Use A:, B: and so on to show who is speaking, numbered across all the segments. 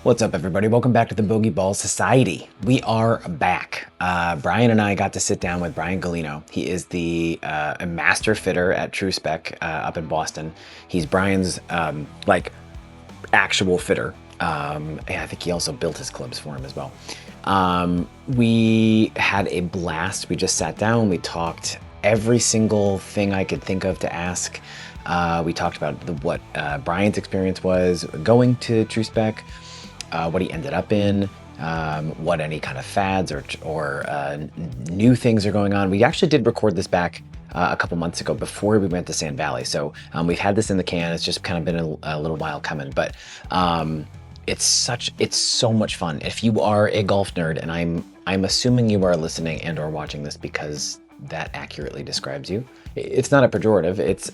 A: What's up, everybody? Welcome back to the Bogey Ball Society. We are back. Brian and I got to sit down with Brian Gulino. He is the a master fitter at True Spec up in Boston. He's Brian's actual fitter. And I think he also built his clubs for him as well. We had a blast. We just sat down. We talked every single thing I could think of to ask. We talked about what Brian's experience was going to True Spec. What he ended up in, what any kind of fads or new things are going on. We actually did record this back a couple months ago before we went to Sand Valley. So we've had this in the can. It's just kind of been a little while coming, but it's so much fun. If you are a golf nerd, and I'm assuming you are listening and or watching this because that accurately describes you. It's not a pejorative. It's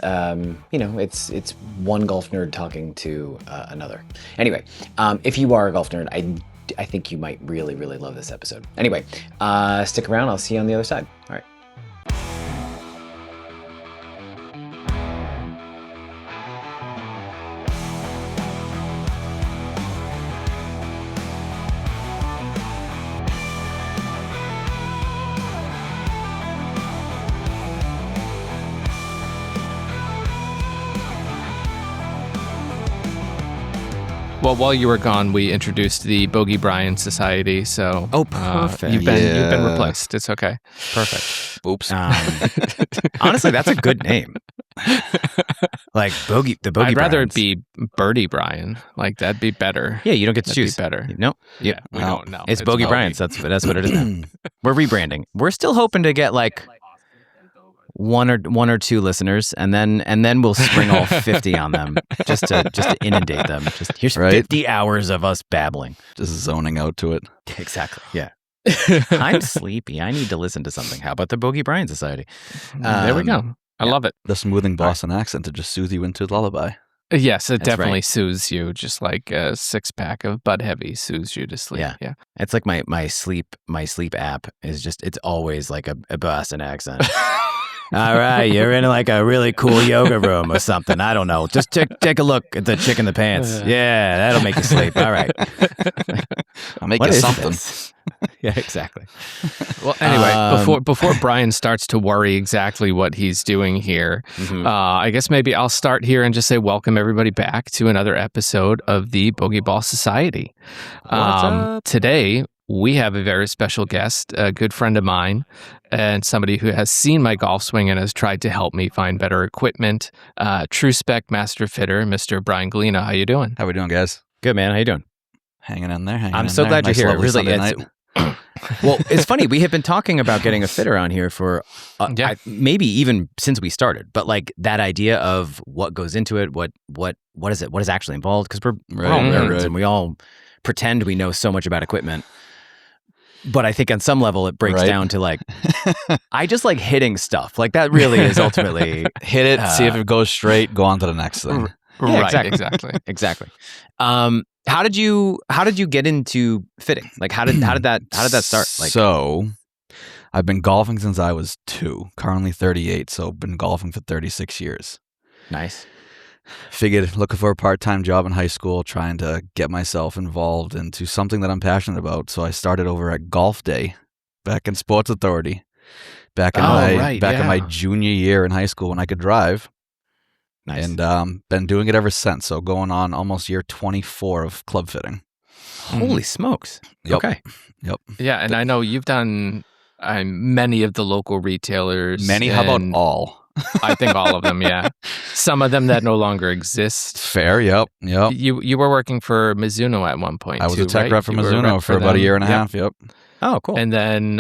A: it's one golf nerd talking to another. Anyway, if you are a golf nerd, I think you might really love this episode. Anyway, stick around. I'll see you on the other side. All right.
B: Well, while you were gone, we introduced the Bogey Brian Society. So,
A: perfect.
B: You've been replaced. It's okay.
A: Perfect.
C: Oops.
A: Honestly, that's a good name. Like Bogey, the Bogey.
B: I'd rather
A: Brians.
B: it be Birdie Brian. Like that'd be better.
A: Yeah, you don't get to
B: That'd
A: choose.
B: Be better.
A: No.
B: Yeah, we don't know.
A: It's Bogey Brians. That's what it is now. We're rebranding. We're still hoping to get like one or two listeners, and then we'll spring all 50 on them just to inundate them. Just here's 50 hours of us babbling,
C: Just zoning out to it.
A: Exactly. Yeah. I'm sleepy. I need to listen to something. How about the Bogey Brian Society?
B: There we go. I love it.
C: The smoothing Boston accent to just soothe you into a lullaby.
B: Yes, it
A: That's
B: definitely
A: right.
B: soothes you, just like a 6-pack of Bud Heavy soothes you to sleep. Yeah.
A: It's like my sleep app is just, it's always like a Boston accent. All right, you're in like a really cool yoga room or something. I don't know. Just take a look at the chick in the pants. Yeah, that'll make you sleep. All right.
C: I'll make
A: What
C: you
A: is
C: something.
A: this? Yeah, exactly.
B: Well, anyway, before Brian starts to worry exactly what he's doing here, I guess maybe I'll start here and just say welcome everybody back to another episode of the Bogey Ball Society.
A: What's up?
B: Today, we have a very special guest, a good friend of mine, and somebody who has seen my golf swing and has tried to help me find better equipment. True Spec Master Fitter, Mr. Brian Gulino. How you doing?
C: How we doing, guys?
A: Good, man. How you doing?
C: Hanging in there.
A: I'm so glad you're here.
C: Lovely
A: Really,
C: Sunday
A: it's-
C: night.
A: Well, it's funny. We have been talking about getting a fitter on here for maybe even since we started. But like that idea of what goes into it, what is it? What is actually involved? Because we're all nerds and we all pretend we know so much about equipment. But I think on some level it breaks down to like, I just like hitting stuff. Like that really is ultimately
C: Hit it, see if it goes straight, go on to the next thing.
A: Yeah,
B: Right,
A: exactly. Exactly. How did you get into fitting? Like how did that start? Like,
C: So, I've been golfing since I was 2, currently 38, so been golfing for 36 years.
A: nice.
C: Figured looking for a part-time job in high school, trying to get myself involved into something that I'm passionate about. So I started over at Golf Day back in Sports Authority, back in my junior year in high school when I could drive.
A: Nice.
C: And been doing it ever since. So going on almost year 24 of club fitting.
A: Holy smokes.
C: Yep.
A: Okay.
C: Yep.
B: Yeah, and I know you've done many of the local retailers.
C: Many, how about
B: and
C: all?
B: I think all of them, yeah. Some of them that no longer exist.
C: Fair, yep.
B: You were working for Mizuno at one point,
C: I was
B: too,
C: a tech
B: right?
C: rep for
B: You were a
C: Mizuno
B: rep
C: for about a
B: them.
C: year and a
B: Yep.
C: half, yep.
A: Oh, cool.
B: And then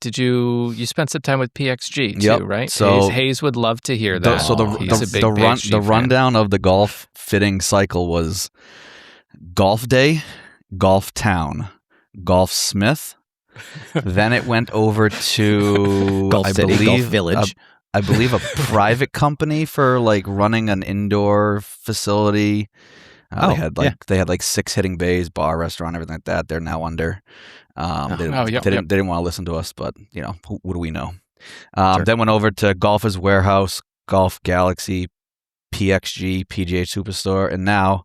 B: did you spent some time with PXG too,
C: Yep.
B: right?
C: So-
B: Hayes would love to hear that.
C: So
B: He's a big PXG
C: the
B: fan.
C: rundown of the golf fitting cycle was Golf Day, Golf Town, Golf Smith. Then it went over to
A: Golf City, Golf Village.
C: I believe a private company for like running an indoor facility. They had like 6 hitting bays, bar, restaurant, everything like that. They're now under. They didn't want to listen to us, but you know, what do we know?
A: Sure.
C: Then went over to Golfers Warehouse, Golf Galaxy, PXG, PGA Superstore, and now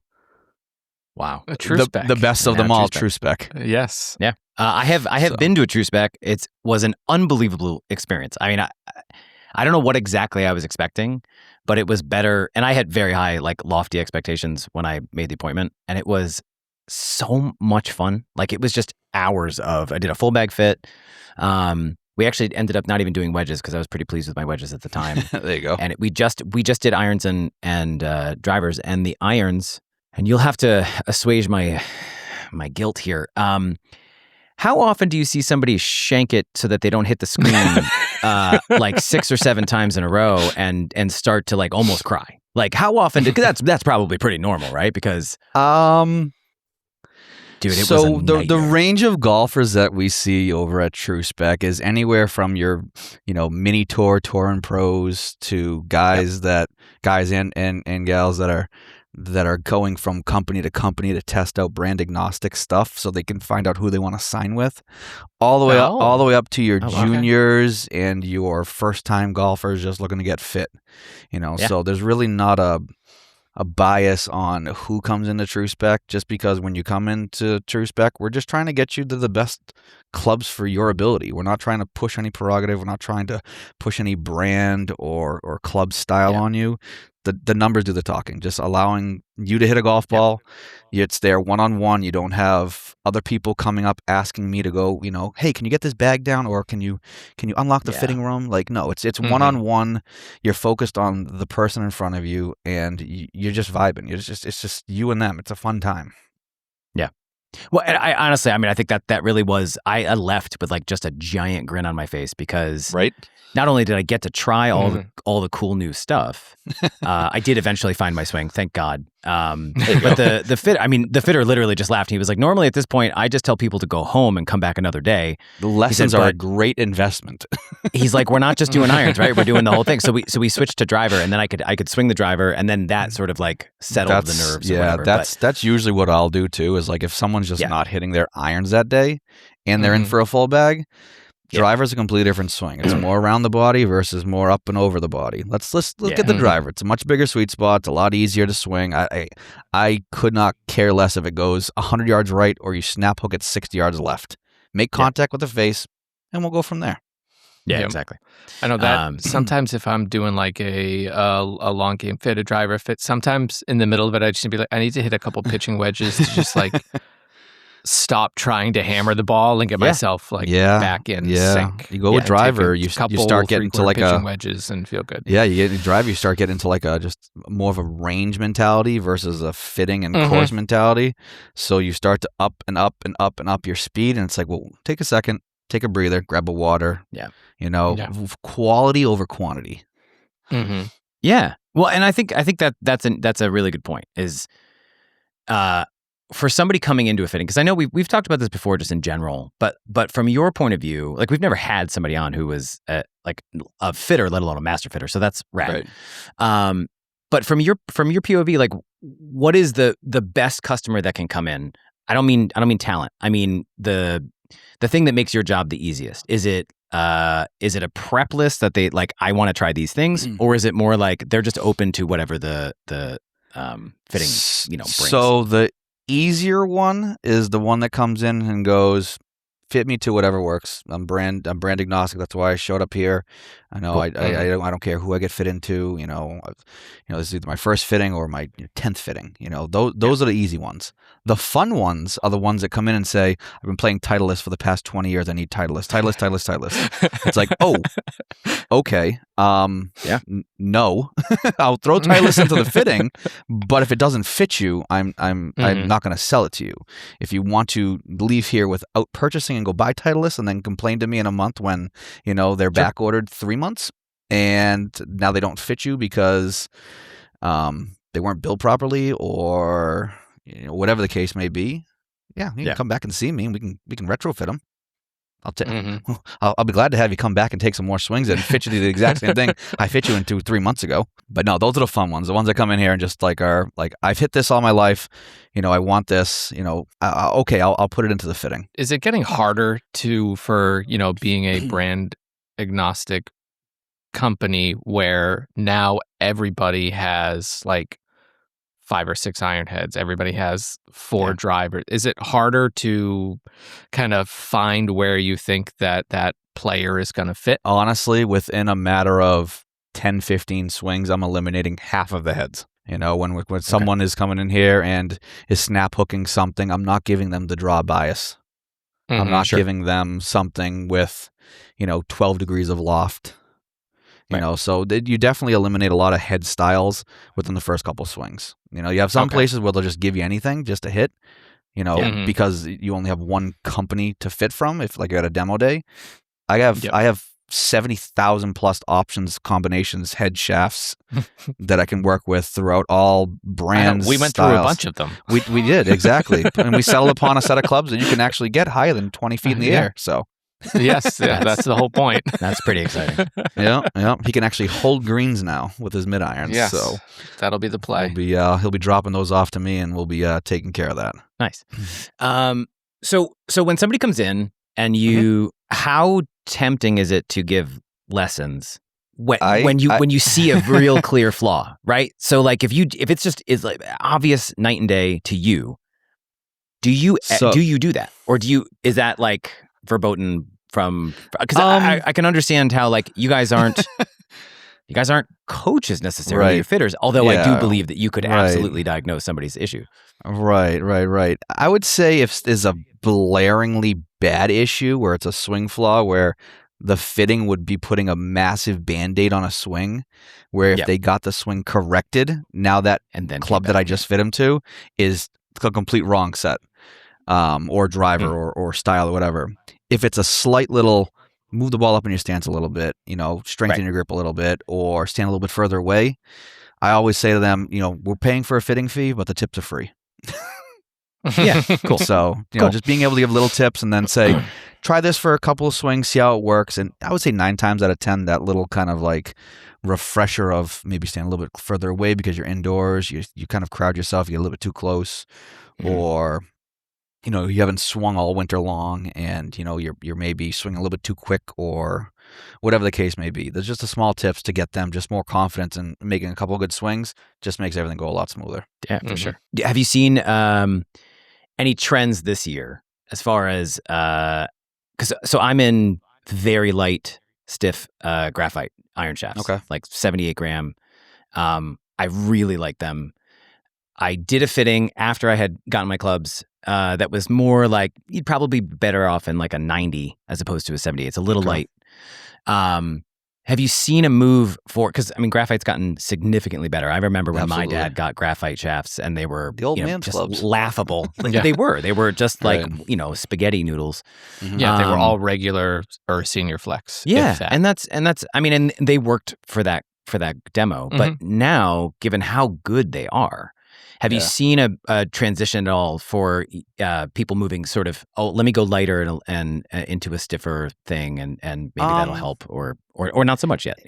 A: Wow.
B: A True
C: the,
B: Spec.
C: the best of
A: Now
C: them all,
A: True
C: True Spec.
B: Yes.
A: Yeah. I have
C: So-
A: been to a True Spec. It was an unbelievable experience. I mean, I don't know what exactly I was expecting, but it was better. And I had very high, like lofty expectations when I made the appointment, and it was so much fun. Like it was just hours of, I did a full bag fit. We actually ended up not even doing wedges because I was pretty pleased with my wedges at the time.
C: There you go.
A: And we just did irons and drivers, and the irons, and you'll have to assuage my guilt here. How often do you see somebody shank it so that they don't hit the screen like 6 or 7 times in a row and start to like almost cry? Like how often? Because that's probably pretty normal, right? Because dude, it was a
C: the
A: nightmare.
C: range of golfers that we see over at True Spec is anywhere from your, mini tour and pros to guys and gals that are going from company to company to test out brand agnostic stuff so they can find out who they want to sign with, all the way up to your juniors and your first time golfers just looking to get fit. So there's really not a bias on who comes into True Spec, just because when you come into True Spec, we're just trying to get you to the best clubs for your ability. We're not trying to push any prerogative. We're not trying to push any brand or club style on you. The numbers do the talking, just allowing you to hit a golf ball. It's there one-on-one. You don't have other people coming up asking me to go, hey, can you get this bag down, or can you unlock the fitting room? Like, no, it's one-on-one. You're focused on the person in front of you, and you're just vibing. It's just you and them. It's a fun time.
A: Yeah. Well, and I honestly, I mean, I think that really was, I left with like just a giant grin on my face because not only did I get to try all the cool new stuff, I did eventually find my swing, thank God. But the fitter literally just laughed. He was like, normally at this point, I just tell people to go home and come back another day.
C: The lessons are a great investment.
A: He's like, we're not just doing irons, right? We're doing the whole thing. So we switched to driver, and then I could swing the driver, and then that sort of like settled the nerves.
C: Yeah,
A: or whatever.
C: that's usually what I'll do too. Is like if someone's just not hitting their irons that day, and they're in for a full bag. Driver's a completely different swing. It's more around the body versus more up and over the body. Let's look at the driver. It's a much bigger sweet spot. It's a lot easier to swing. I could not care less if it goes 100 yards right or you snap hook it 60 yards left. Make contact with the face, and we'll go from there.
A: Yeah, exactly.
B: I know that sometimes if I'm doing like a long game fit, a driver fit, sometimes in the middle of it, I just need to be like, I need to hit a couple pitching wedges to just like stop trying to hammer the ball and get myself like back in sync.
C: You go with driver, you start getting to like
B: pitching wedges and feel good.
C: Yeah, you get driver, you start getting into like a just more of a range mentality versus a fitting and course mentality. So you start to up and up and up and up your speed, and it's like, well, take a second, take a breather, grab a water. Yeah, quality over quantity.
A: Yeah. Well, and I think that's a really good point. Is for somebody coming into a fitting, because I know we've talked about this before just in general, but from your point of view, like we've never had somebody on who was like a fitter, let alone a master fitter. So that's rad. Right. But from your POV, like what is the best customer that can come in? I don't mean talent. I mean the thing that makes your job the easiest. Is it a prep list that they like, I want to try these things, or is it more like they're just open to whatever the fitting, brings?
C: So the easier one is the one that comes in and goes, fit me to whatever works. I'm brand agnostic. That's why I showed up here. I know cool. I don't care who I get fit into. This is either my first fitting or my 10th fitting. Those are the easy ones. The fun ones are the ones that come in and say, I've been playing Titleist for the past 20 years. I need Titleist. It's like, oh, okay. No, I'll throw Titleist into the fitting, but if it doesn't fit you, I'm not going to sell it to you. If you want to leave here without purchasing and go buy Titleist and then complain to me in a month when, they're back ordered 3 months and now they don't fit you because they weren't built properly or whatever the case may be. Yeah, you can come back and see me and we can retrofit them. I'll be glad to have you come back and take some more swings and fit you to the exact same thing I fit you into 3 months ago. But no, those are the fun ones. The ones that come in here and just like are like, I've hit this all my life. I want this. Okay, I'll put it into the fitting.
B: Is it getting harder for being a brand agnostic company where now everybody has like 5 or 6 iron heads. Everybody has 4
C: Yeah.
B: drivers. Is it harder to kind of find where you think that player is going to fit?
C: Honestly, within a matter of 10, 15 swings, I'm eliminating half of the heads. When someone is coming in here and is snap hooking something, I'm not giving them the draw bias. I'm not giving them something with, 12 degrees of loft. So you definitely eliminate a lot of head styles within the first couple swings. You have some places where they'll just give you anything just to hit, because you only have one company to fit from. If like you're at a demo day, I have 70,000 plus options, combinations, head shafts that I can work with throughout all brands.
B: We went
C: styles.
B: through a bunch of them.
C: We did, exactly. And we settled upon a set of clubs that you can actually get higher than 20 feet in the air. So
B: yes, that's the whole point.
A: That's pretty exciting.
C: Yeah. He can actually hold greens now with his mid irons.
B: Yes,
C: so
B: that'll be the play.
C: He'll be dropping those off to me, and we'll be taking care of that.
A: Nice. So when somebody comes in and you, how tempting is it to give lessons when you see a real clear flaw, right? So like if it's just is like obvious night and day to you, do you do that, or is that like verboten from? Because I can understand how like you guys aren't coaches necessarily,
C: Right.
A: you're fitters. Although I do
C: Yeah.
A: believe that you could
C: Right.
A: absolutely diagnose somebody's issue.
C: Right. I would say if there's a blaringly bad issue where it's a swing flaw where the fitting would be putting a massive Band-Aid on a swing, where if they got the swing corrected, now that
A: And then
C: club that I just fit him to is a complete wrong set, or driver or style or whatever. If it's a slight little move the ball up in your stance a little bit, strengthen your grip a little bit, or stand a little bit further away, I always say to them, we're paying for a fitting fee, but the tips are free.
A: Yeah, cool.
C: So, just being able to give little tips and then say, try this for a couple of swings, see how it works. And I would say 9 times out of 10, that little kind of like refresher of maybe stand a little bit further away because you're indoors, you kind of crowd yourself, you get a little bit too close, or you haven't swung all winter long and, you're maybe swinging a little bit too quick, or whatever the case may be. There's just a small tips to get them just more confidence in making a couple of good swings. Just makes everything go a lot smoother.
A: Yeah, for sure. Have you seen any trends this year as far as, so I'm in very light, stiff graphite iron shafts, like 78 gram. I really like them. I did a fitting after I had gotten my clubs that was more like, you'd probably be better off in like a 90 as opposed to a 70. It's a little light. Have you seen a move because graphite's gotten significantly better. I remember when my dad got graphite shafts and they were
C: the old man's
A: just
C: clubs.
A: Laughable. They were just like, spaghetti noodles.
B: Yeah, they were all regular or senior flex.
A: Yeah. And that's, and they worked for that demo, but now given how good they are, have you seen a transition at all for people moving sort of, let me go lighter and into a stiffer thing, and maybe that'll help, or not so much yet?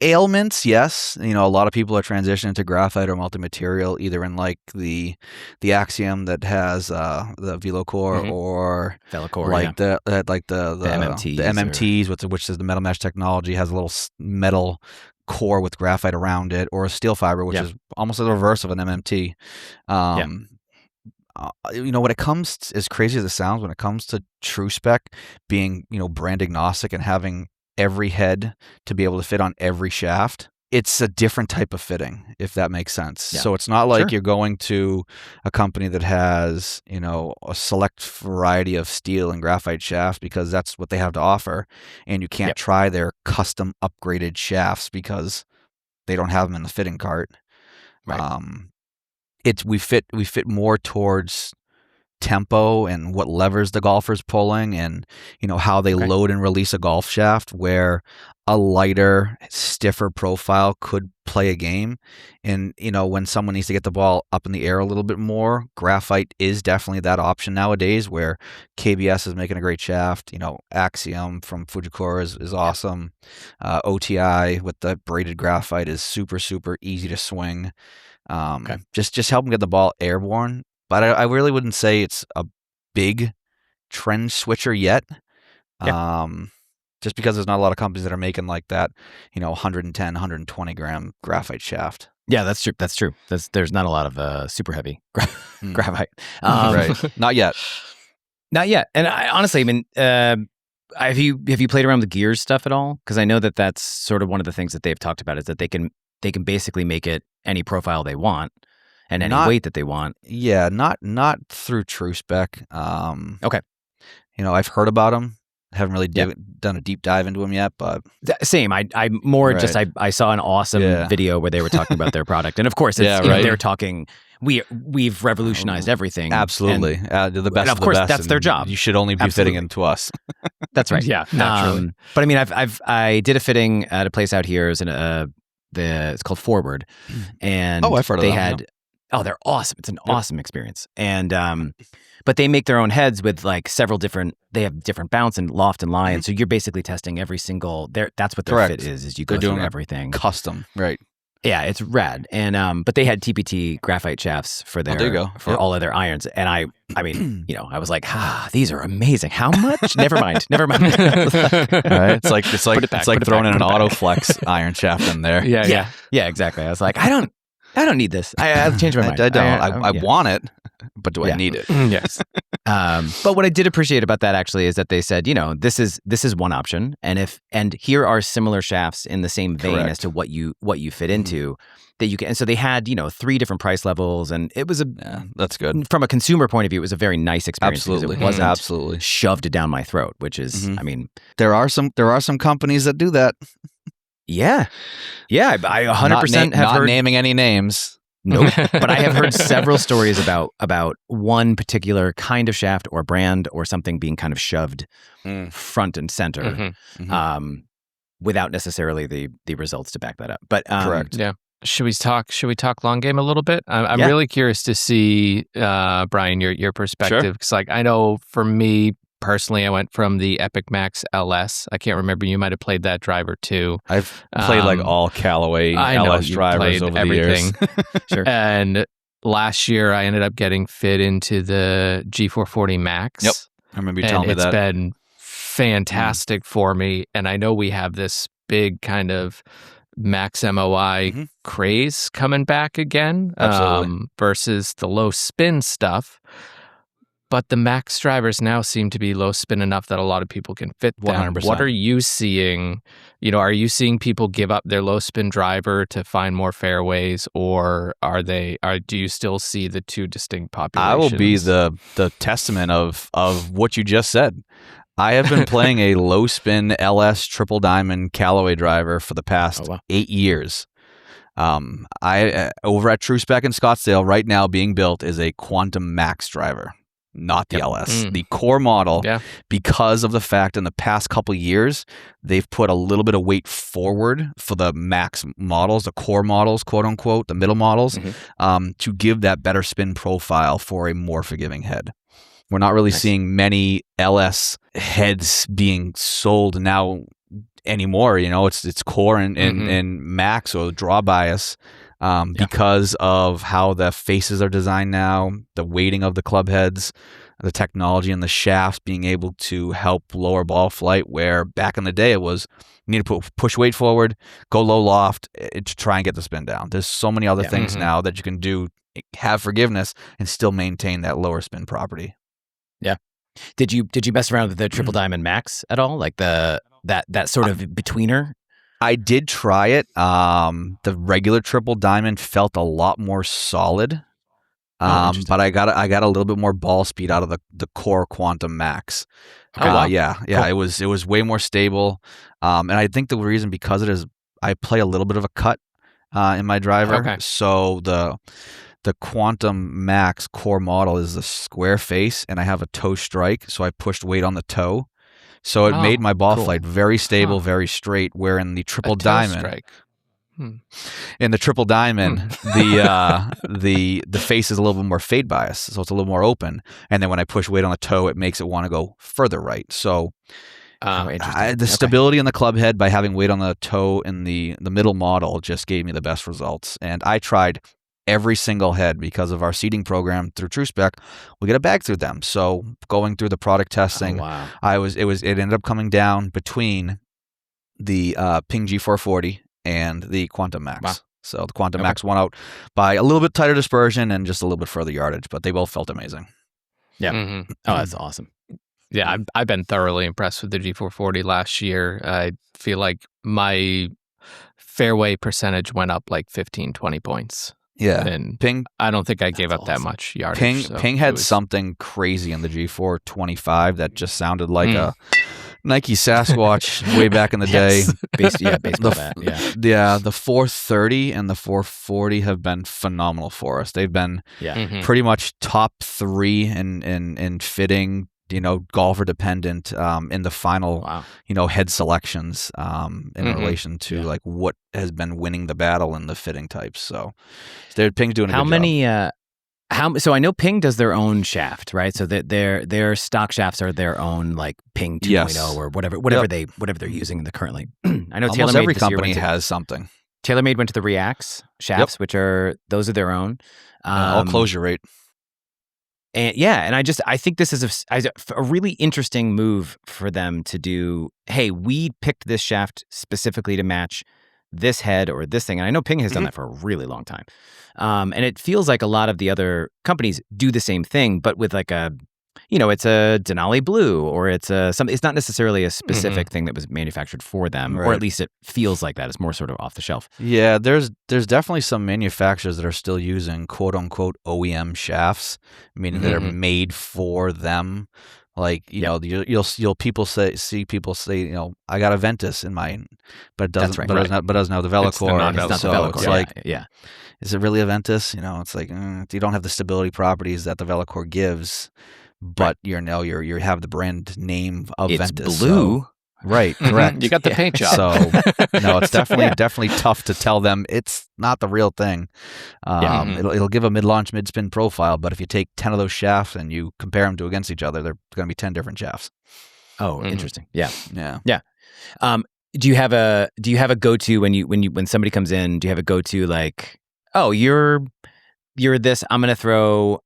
C: Ailments, yes. A lot of people are transitioning to graphite or multi-material, either in like the Axiom that has the VeloCore, or
A: VeloCore,
C: like the
A: MMTs,
C: the MMTs, which is the metal mesh technology, has a little metal core with graphite around it, or a steel fiber, which is almost the reverse of an MMT. When it comes to, as crazy as it sounds, when it comes to True Spec being, brand agnostic and having every head to be able to fit on every shaft, it's a different type of fitting, if that makes sense. Yeah. So it's not like you're going to a company that has, a select variety of steel and graphite shafts because that's what they have to offer, and you can't try their custom upgraded shafts because they don't have them in the fitting cart. Right. We fit more towards tempo and what levers the golfer's pulling, and how they load and release a golf shaft, where a lighter, stiffer profile could play a game. And when someone needs to get the ball up in the air a little bit more, graphite is definitely that option nowadays, where KBS is making a great shaft. Axiom from Fujikura is awesome. OTI with the braided graphite is super, super easy to swing. Just help them get the ball airborne. But I really wouldn't say it's a big trend switcher yet. Just because there's not a lot of companies that are making like that, 110, 120 gram graphite shaft.
A: Yeah, that's true. That's true. There's not a lot of super heavy graphite.
C: Right. Not yet.
A: Not yet. And I honestly, I mean, have you played around with the gears stuff at all? Because I know that that's sort of one of the things that they've talked about is that they can basically make it any profile they want and any weight that they want.
C: Yeah, not through True Spec.
A: Okay.
C: I've heard about them. Haven't really done a deep dive into them yet, but
A: same. I more just I saw an awesome video where they were talking about their product, and of course, they're talking. We've revolutionized everything.
C: Absolutely, they're the best.
A: And of cour's
C: the best,
A: that's their job.
C: You should only be fitting into us.
A: That's right.
B: Yeah, naturally.
A: But I mean, I did a fitting at a place out here. It's called Forward, and
C: I've heard of them.
A: They're awesome. It's an awesome experience, and but they make their own heads with like several different. They have different bounce and loft and lie, and so you're basically testing every single. That's what their fit is you go through everything
C: custom, right?
A: Yeah, it's rad, and but they had TPT graphite shafts for their all of their irons, and I mean, I was like, these are amazing. How much? Never mind.
C: Right? It's like throwing in an Autoflex iron shaft in there.
A: Yeah, exactly. I was like, I don't need this. I've changed my mind.
C: I don't. I want it, but do I need it?
A: Yes. But what I did appreciate about that actually is that they said, this is one option, and here are similar shafts in the same vein as to what you fit into that you can. And so they had 3 different price levels, and it was
C: that's good
A: from a consumer point of view. It was a very nice experience.
C: Absolutely,
A: because it wasn't
C: absolutely
A: shoved down my throat, which is, I mean,
C: there are some companies that do that.
A: Yeah, I 100% have heard.
C: Not naming any names.
A: Nope. But I have heard several stories about one particular kind of shaft or brand or something being kind of shoved front and center, without necessarily the results to back that up. But
C: correct.
B: Yeah. Should we talk long game a little bit? I'm really curious to see, Brian, your perspective, because like I know for me personally, I went from the Epic Max LS. I can't remember. You might have played that driver too.
C: I've played like all Callaway LS drivers over
B: everything.
C: the years.
A: Sure.
B: And last year, I ended up getting fit into the G440 Max.
C: Yep. I remember you telling me that.
B: It's been fantastic for me. And I know we have this big kind of Max MOI craze coming back again, versus the low spin stuff. But the Max drivers now seem to be low spin enough that a lot of people can fit them.
C: 100%.
B: What are you seeing? Are you seeing people give up their low spin driver to find more fairways, or do you still see the two distinct populations?
C: I will be the testament of what you just said. I have been playing a low spin LS triple diamond Callaway driver for the past 8 years. I over at True Spec in Scottsdale right now being built is a Quantum Max driver. Not the LS, the core model, because of the fact in the past couple of years, they've put a little bit of weight forward for the Max models, the core models, quote unquote, the middle models, to give that better spin profile for a more forgiving head. We're not really seeing many LS heads being sold now anymore. It's core and Max or draw bias. Because of how the faces are designed now, the weighting of the club heads, the technology and the shafts being able to help lower ball flight, where back in the day it was you need to push weight forward, go low loft to try and get the spin down. There's so many other things now that you can do, have forgiveness, and still maintain that lower spin property.
A: Yeah. Did you mess around with the Triple Diamond Max at all? Like that sort of betweener?
C: I did try it. The regular triple diamond felt a lot more solid, but I got a little bit more ball speed out of the core Quantum Max.
A: Okay.
C: Cool. It was way more stable, and I think the reason because it is I play a little bit of a cut in my driver, so the Quantum Max core model is a square face, and I have a toe strike, so I pushed weight on the toe. So it made my ball flight very stable, very straight. Where in the triple diamond, in the triple diamond, the face is a little bit more fade bias, so it's a little more open. And then when I push weight on the toe, it makes it want to go further right. So the stability in the club head by having weight on the toe in the middle model just gave me the best results. And I tried every single head because of our seeding program through True Spec. We get a bag through them. So going through the product testing, it ended up coming down between the Ping G440 and the Quantum Max.
A: Wow.
C: So the Quantum Max won out by a little bit tighter dispersion and just a little bit further yardage, but they both felt amazing.
D: Yeah. Oh, that's awesome.
B: Yeah, I've been thoroughly impressed with the G440 last year. I feel like my fairway percentage went up like 15, 20 points.
C: Yeah.
B: And
C: Ping,
B: I don't think I gave up that
D: awesome.
B: much yardage.
C: Ping had something crazy in the G425 that just sounded like a Nike Sasquatch way back in the day.
D: Baseball bat. Yeah.
C: Yeah, the 430 and the 440 have been phenomenal for us. They've been pretty much top 3 in fitting, golfer dependent in the final, head selections in relation to like what has been winning the battle in the fitting types. So Ping's doing a good job.
D: So I know Ping does their own shaft, right? So that their stock shafts are their own like Ping 2.0 or whatever they're using currently. I know
C: almost every company has something.
D: TaylorMade went to the Reacts shafts, which those are their own.
C: All closure rate.
D: And I think this is a really interesting move for them to do. Hey, we picked this shaft specifically to match this head or this thing. And I know Ping has done that for a really long time. And it feels like a lot of the other companies do the same thing, but with like it's a Denali Blue or it's not necessarily a specific thing that was manufactured for them, or at least it feels like that. It's more sort of off the shelf.
C: Yeah, there's definitely some manufacturers that are still using quote unquote OEM shafts, meaning that are made for them. Like you'll see people say, I got a Ventus in mine, but it doesn't. But doesn't have the Velocor.
D: It's not the Velocor.
C: It's like, is it really a Ventus? It's like you don't have the stability properties that the Velocor gives, but you have the brand name of
D: it's
C: Ventus.
D: Blue.
C: So, right, correct.
B: You got the paint job.
C: So no, it's definitely tough to tell them it's not the real thing. It'll give a mid-launch, mid-spin profile, but if you take 10 of those shafts and you compare them against each other, they're going to be 10 different shafts.
D: Oh, interesting. Yeah. Do you have a go-to when somebody comes in? Do you have a go-to like, oh, you're this? I'm going to throw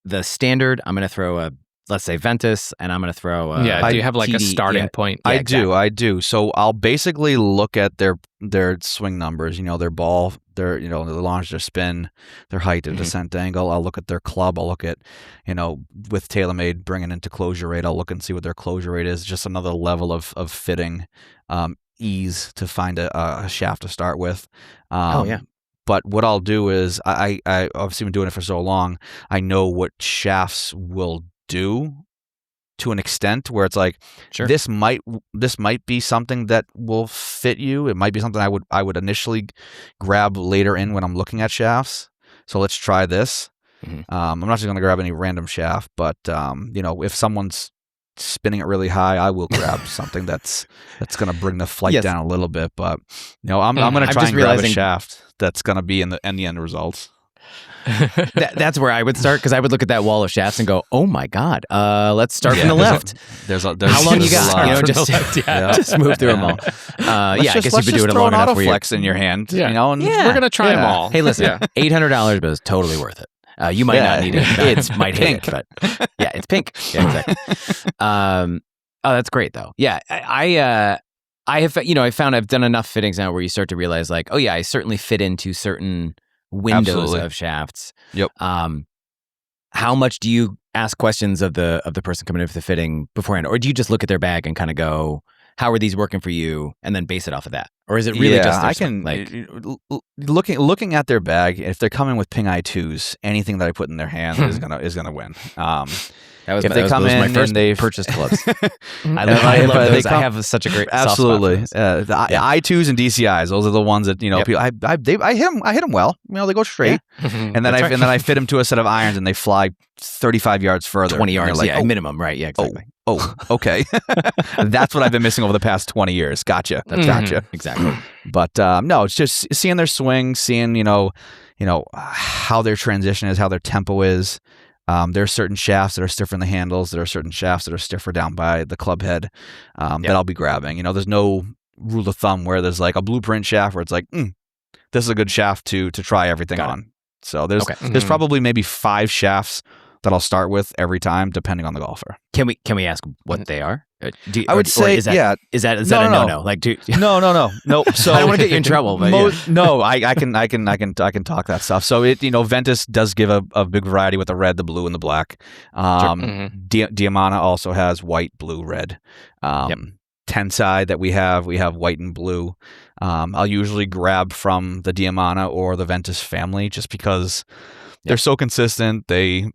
D: the standard. I'm going to throw let's say Ventus, and I'm going to throw
B: do you have like a starting point?
C: I do. So I'll basically look at their swing numbers, their ball, their launch, their spin, their height, their descent angle. I'll look at their club. I'll look at, with TaylorMade bringing into closure rate, I'll look and see what their closure rate is. Just another level of fitting ease to find a shaft to start with. But what I'll do is I obviously been doing it for so long, I know what shafts will do to an extent where it's like, this might be something that will fit you. It might be something I would initially grab later in when I'm looking at shafts. So let's try this. I'm not just going to grab any random shaft, but if someone's spinning it really high, I will grab something that's going to bring the flight down a little bit. But I'm going to try and grab a shaft that's going to be in the end results.
D: That's where I would start, because I would look at that wall of shafts and go, "Oh my God, let's start from the left."
C: There's
D: how long you got? Just move through them all. I guess you've been doing it long enough.
C: Flex in your hand, and
B: we're gonna try them all.
D: Hey, listen, $800, but it's totally worth it. You might not need it. It might hit it, but it's pink. Yeah, exactly. That's great though. Yeah, I have I found I've done enough fittings now where you start to realize like, oh yeah, I certainly fit into certain windows of shafts.
C: Yep.
D: How much do you ask questions of the person coming in for the fitting beforehand, or do you just look at their bag and kind of go, how are these working for you, and then base it off of that? Or is it really just
C: I can like looking at their bag, if they're coming with Ping I2s, anything that I put in their hand is gonna win.
D: That was my first purchased clubs. I love those. I have such a great
C: absolutely the I2s and DCIs. Those are the ones that people. I hit them well. They go straight, and then I fit them to a set of irons, and they fly 35 yards further,
D: 20 yards, minimum, right? Yeah, exactly.
C: Oh, okay. That's what I've been missing over the past 20 years. Gotcha. Gotcha.
D: Exactly.
C: But no, it's just seeing their swing, seeing how their transition is, how their tempo is. There are certain shafts that are stiffer in the handles. There are certain shafts that are stiffer down by the club head that I'll be grabbing. There's no rule of thumb where there's like a blueprint shaft where it's like, this is a good shaft to try everything on. So there's probably maybe 5 shafts that I'll start with every time, depending on the golfer.
D: Can we ask what they are?
C: I would say,
D: is that,
C: yeah.
D: Is that a
C: No.
D: no? Like,
C: No. So
D: I don't want to get you in trouble, but
C: no, I can talk that stuff. So Ventus does give a big variety with the red, the blue, and the black. Diamana also has white, blue, red. Tensai that we have white and blue. I'll usually grab from the Diamana or the Ventus family just because they're so consistent. They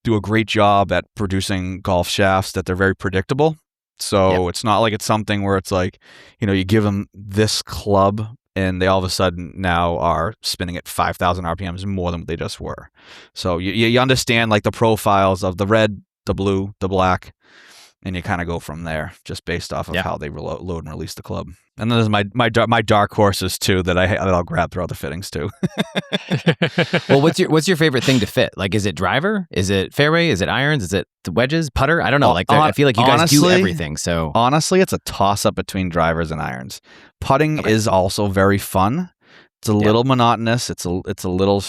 C: do a great job at producing golf shafts that they're very predictable. So it's not like it's something where it's like, you give them this club and they all of a sudden now are spinning at 5,000 RPMs more than what they just were. So you understand like the profiles of the red, the blue, the black, and you kind of go from there just based off of how they load and release the club. And then there's my dark horses too that I'll grab throughout the fittings too.
D: Well, what's your favorite thing to fit? Like, is it driver? Is it fairway? Is it irons? Is it the wedges? Putter? I don't know. I feel like you guys do everything. So
C: honestly, it's a toss up between drivers and irons. Putting is also very fun. It's a little monotonous. It's a little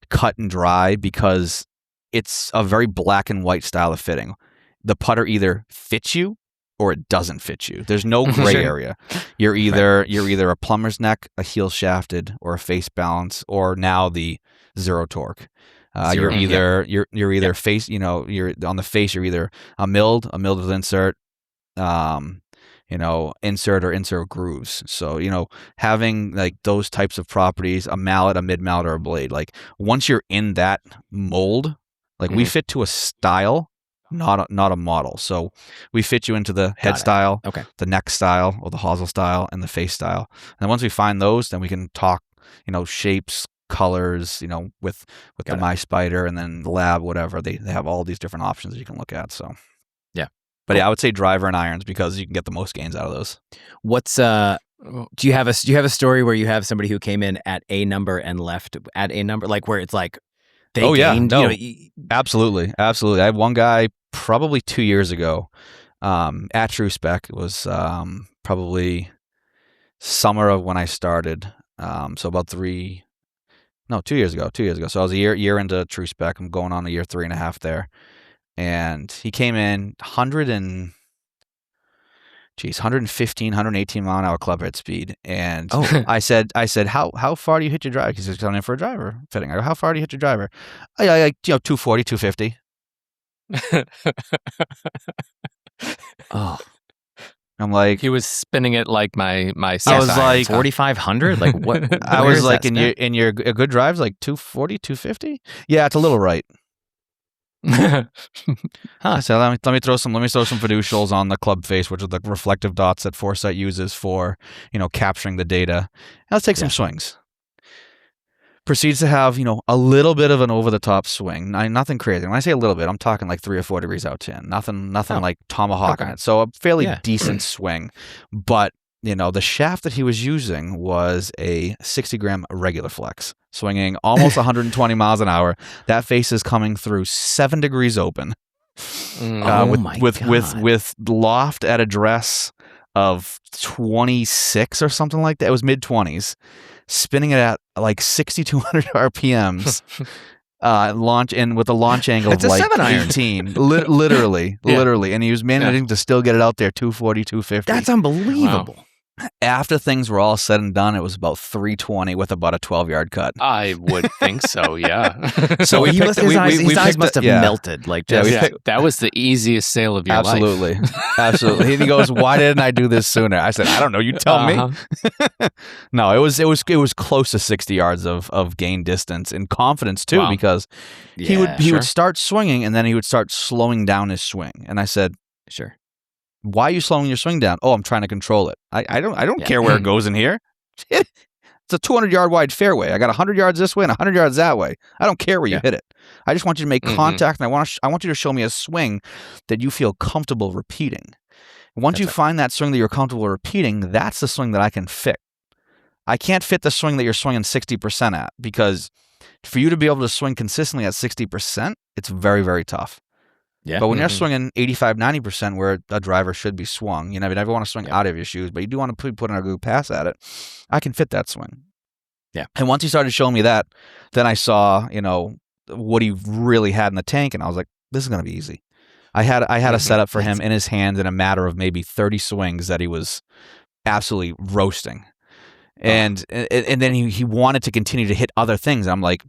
C: cut and dry because it's a very black and white style of fitting. The putter either fits you or it doesn't fit you. There's no gray area. You're either a plumber's neck, a heel shafted, or a face balance, or now the zero torque. You're either face. You're on the face. You're either a milled with insert, insert or insert grooves. So having like those types of properties, a mallet, a mid mallet, or a blade. Like once you're in that mold, like we fit to a style. Not a model. So we fit you into the head style, the neck style, or the hosel style, and the face style. And then once we find those, then we can talk, shapes, colors, with the My Spider and then the Lab, whatever. They have all these different options that you can look at. So but I would say driver and irons because you can get the most gains out of those.
D: What's do you have a story where you have somebody who came in at a number and left at a number, like where it's like they gained?
C: Absolutely. I had one guy probably 2 years ago at True Spec. It was probably summer of when I started. So about 2 years ago. So I was a year into True Spec. I'm going on a year 3.5 there. And he came in 115, 118 mile an hour club head speed. And I said, how far do you hit your driver? Because he's coming in for a driver fitting. I go, how far do you hit your driver? 240, 250. I'm like,
B: he was spinning it like my
C: I was like
D: 4,500. Like what?
C: I was like, in your a good drive's like 240, 250. Yeah, it's a little right. So let me throw some fiducials on the club face, which are the reflective dots that Foresight uses for capturing the data. And let's take some swings. Proceeds to have a little bit of an over the top swing. Nothing crazy. When I say a little bit, I'm talking like 3 or 4 degrees out to in. Nothing like tomahawking it. So a fairly decent swing, but the shaft that he was using was a 60-gram regular flex, swinging almost 120 miles an hour. That face is coming through 7 degrees open, with loft at address of 26 or something like that. It was mid 20s, spinning it at like 6,200 RPMs. Launch in with a launch angle of like 18, literally, and he was managing to still get it out there 240, 250.
D: That's unbelievable.
C: Wow. After things were all said and done, it was about 320 with about a 12-yard cut.
B: I would think so, yeah.
C: So
D: his eyes must have melted. Like,
B: that was the easiest sale of your
C: life.
B: Absolutely.
C: And he goes, "Why didn't I do this sooner?" I said, "I don't know. You tell me." No, it was close to 60 yards of gain distance and confidence too, because he would start swinging and then he would start slowing down his swing. And I said,
D: "Sure.
C: Why are you slowing your swing down?" "Oh, I'm trying to control it." I don't care where it goes in here. It's a 200-yard wide fairway. I got 100 yards this way and 100 yards that way. I don't care where you hit it. I just want you to make contact, and I want you to show me a swing that you feel comfortable repeating. Once you find that swing that you're comfortable repeating, that's the swing that I can fit. I can't fit the swing that you're swinging 60% at, because for you to be able to swing consistently at 60%, it's very, very tough. Yeah. But when you're swinging 85, 90% where a driver should be swung, you never want to swing out of your shoes, but you do want to put in a good pass at it. I can fit that swing.
D: Yeah.
C: And once he started showing me that, then I saw, what he really had in the tank, and I was like, this is gonna be easy. I had a setup for him in his hand in a matter of maybe 30 swings that he was absolutely roasting, and then he wanted to continue to hit other things. And I'm like,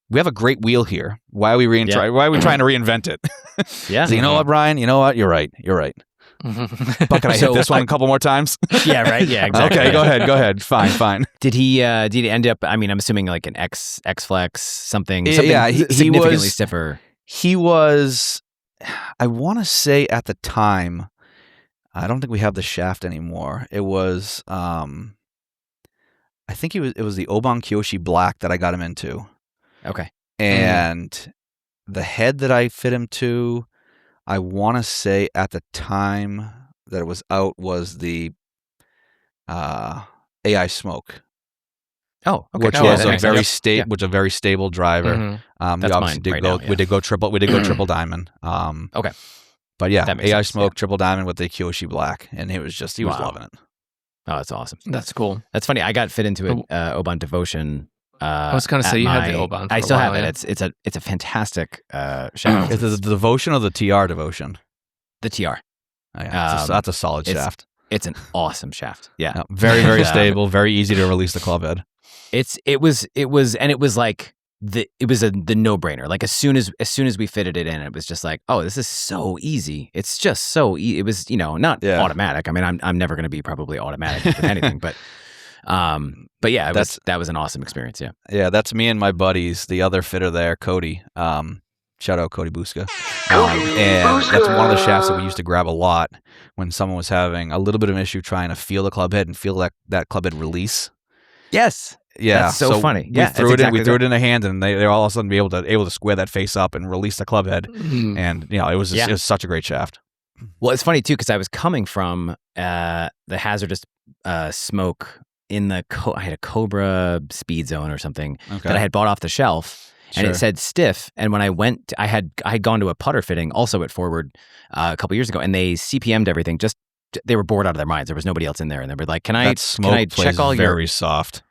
C: we have a great wheel here. Why are we Why are we trying to reinvent it?
D: Yeah.
C: So you know what, Brian? You know what? You're right. But can I hit this one a couple more times?
D: Yeah, right. Yeah, exactly.
C: Okay, go ahead. Fine.
D: Did he end up? I mean, I'm assuming like an X flex something.
C: Yeah, he
D: significantly
C: was
D: stiffer.
C: He was. I want to say at the time, I don't think we have the shaft anymore. It was. I think it was the Oban Kyoshi Black that I got him into.
D: Okay.
C: And the head that I fit him to, I want to say at the time that it was out was the AI Smoke.
D: Oh, okay.
C: Which was a very stable driver.
D: Mm-hmm.
C: We obviously did go triple diamond.
D: Okay.
C: But yeah, AI
D: sense,
C: Smoke, triple diamond with the Kyoshi Black, and he was loving it.
D: Oh, that's awesome.
B: That's cool.
D: That's funny. I got fit into it, Oban Devotion.
B: I was going to say you had the Oban.
D: I still have it. Yeah. It's a fantastic shaft.
C: Is it the Devotion or the TR Devotion?
D: The TR.
C: Oh, yeah. That's a solid shaft.
D: It's an awesome shaft. Yeah.
C: Very, very stable. Very easy to release the club head.
D: It was like the no-brainer. Like as soon as we fitted it in, it was just like, oh, this is so easy. It's just so easy. It was, not automatic. I mean, I'm never going to be probably automatic with anything, but yeah, that was an awesome experience. Yeah.
C: Yeah. That's me and my buddies, the other fitter there, Cody. Shout out Cody Buska. And that's one of the shafts that we used to grab a lot when someone was having a little bit of an issue trying to feel the club head and feel that club head release.
D: Yes.
C: Yeah,
D: that's so funny.
C: We threw it in a hand, and they're all of a sudden able to square that face up and release the club head. And it was such a great shaft.
D: Well, it's funny too because I was coming from the hazardous smoke in I had a Cobra Speed Zone or something that I had bought off the shelf, and it said stiff. And when I went, I had gone to a putter fitting also at Forward a couple years ago, and they CPM'd everything. They were bored out of their minds. There was nobody else in there, and they were like, "Can I check all your?"
C: Very soft.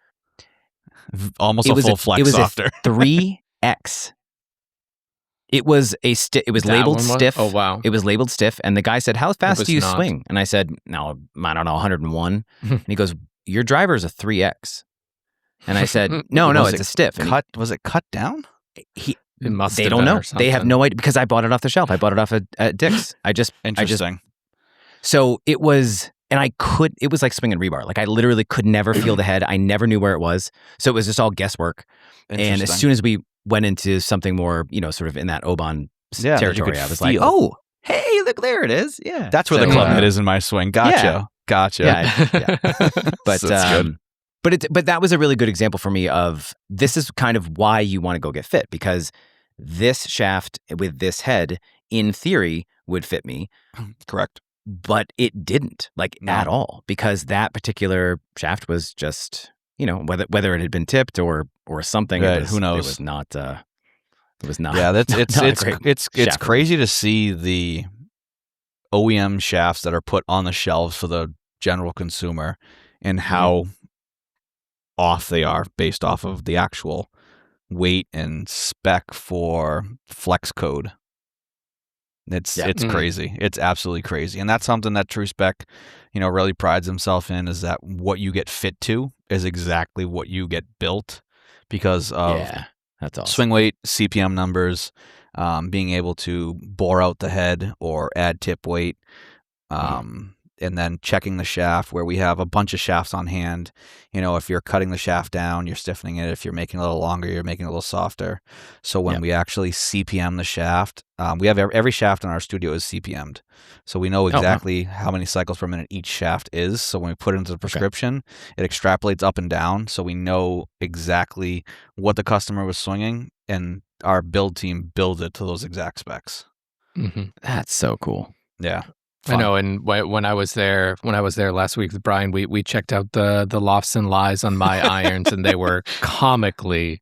C: Almost a full flex softer.
D: It was a 3X. It was labeled stiff.
B: Oh, wow.
D: It was labeled stiff. And the guy said, how fast do you swing? And I said, no, I don't know, 101. And he goes, your driver is a 3X. And I said, no, it's a stiff.
C: Was it cut down?
D: They don't know. They have no idea because I bought it off the shelf. I bought it off at Dick's.
C: Interesting.
D: So it was... And it was like swinging rebar. Like I literally could never feel the head. I never knew where it was. So it was just all guesswork. And as soon as we went into something more, sort of in that Oban territory, I was like, oh, hey, look, there it is. Yeah.
C: That's where the club head is in my swing. Gotcha.
D: Yeah. But,
C: good.
D: But that was a really good example for me of this is kind of why you want to go get fit, because this shaft with this head in theory would fit me.
C: Correct.
D: But it didn't at all, because that particular shaft was just, whether it had been tipped or something.
C: Who knows?
D: It was not.
C: Yeah, it's crazy to see the OEM shafts that are put on the shelves for the general consumer and how off they are based off of the actual weight and spec for flex code. It's crazy. It's absolutely crazy. And that's something that True Spec, really prides himself in, is that what you get fit to is exactly what you get built because of
D: that's awesome.
C: Swing weight, CPM numbers, being able to bore out the head or add tip weight, and then checking the shaft where we have a bunch of shafts on hand. If you're cutting the shaft down, you're stiffening it. If you're making it a little longer, you're making it a little softer. So when we actually CPM the shaft, we have every shaft in our studio is CPM'd. So we know exactly how many cycles per minute each shaft is. So when we put it into the prescription, it extrapolates up and down. So we know exactly what the customer was swinging, and our build team builds it to those exact specs.
B: Mm-hmm.
D: That's so cool.
C: Yeah.
B: Fun. I know, and when I was there last week with Brian, we checked out the lofts and lies on my irons, and they were comically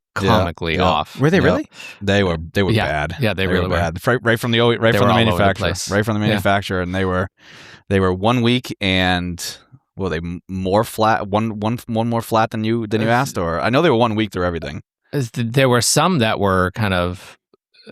B: off.
D: Were they really?
C: They were bad.
B: Yeah, they really were
C: bad. Right from the manufacturer. Right from the manufacturer, and they were 1 week, and were they more flat? One more flat than you asked, or I know they were 1 week through everything.
B: There were some that were kind of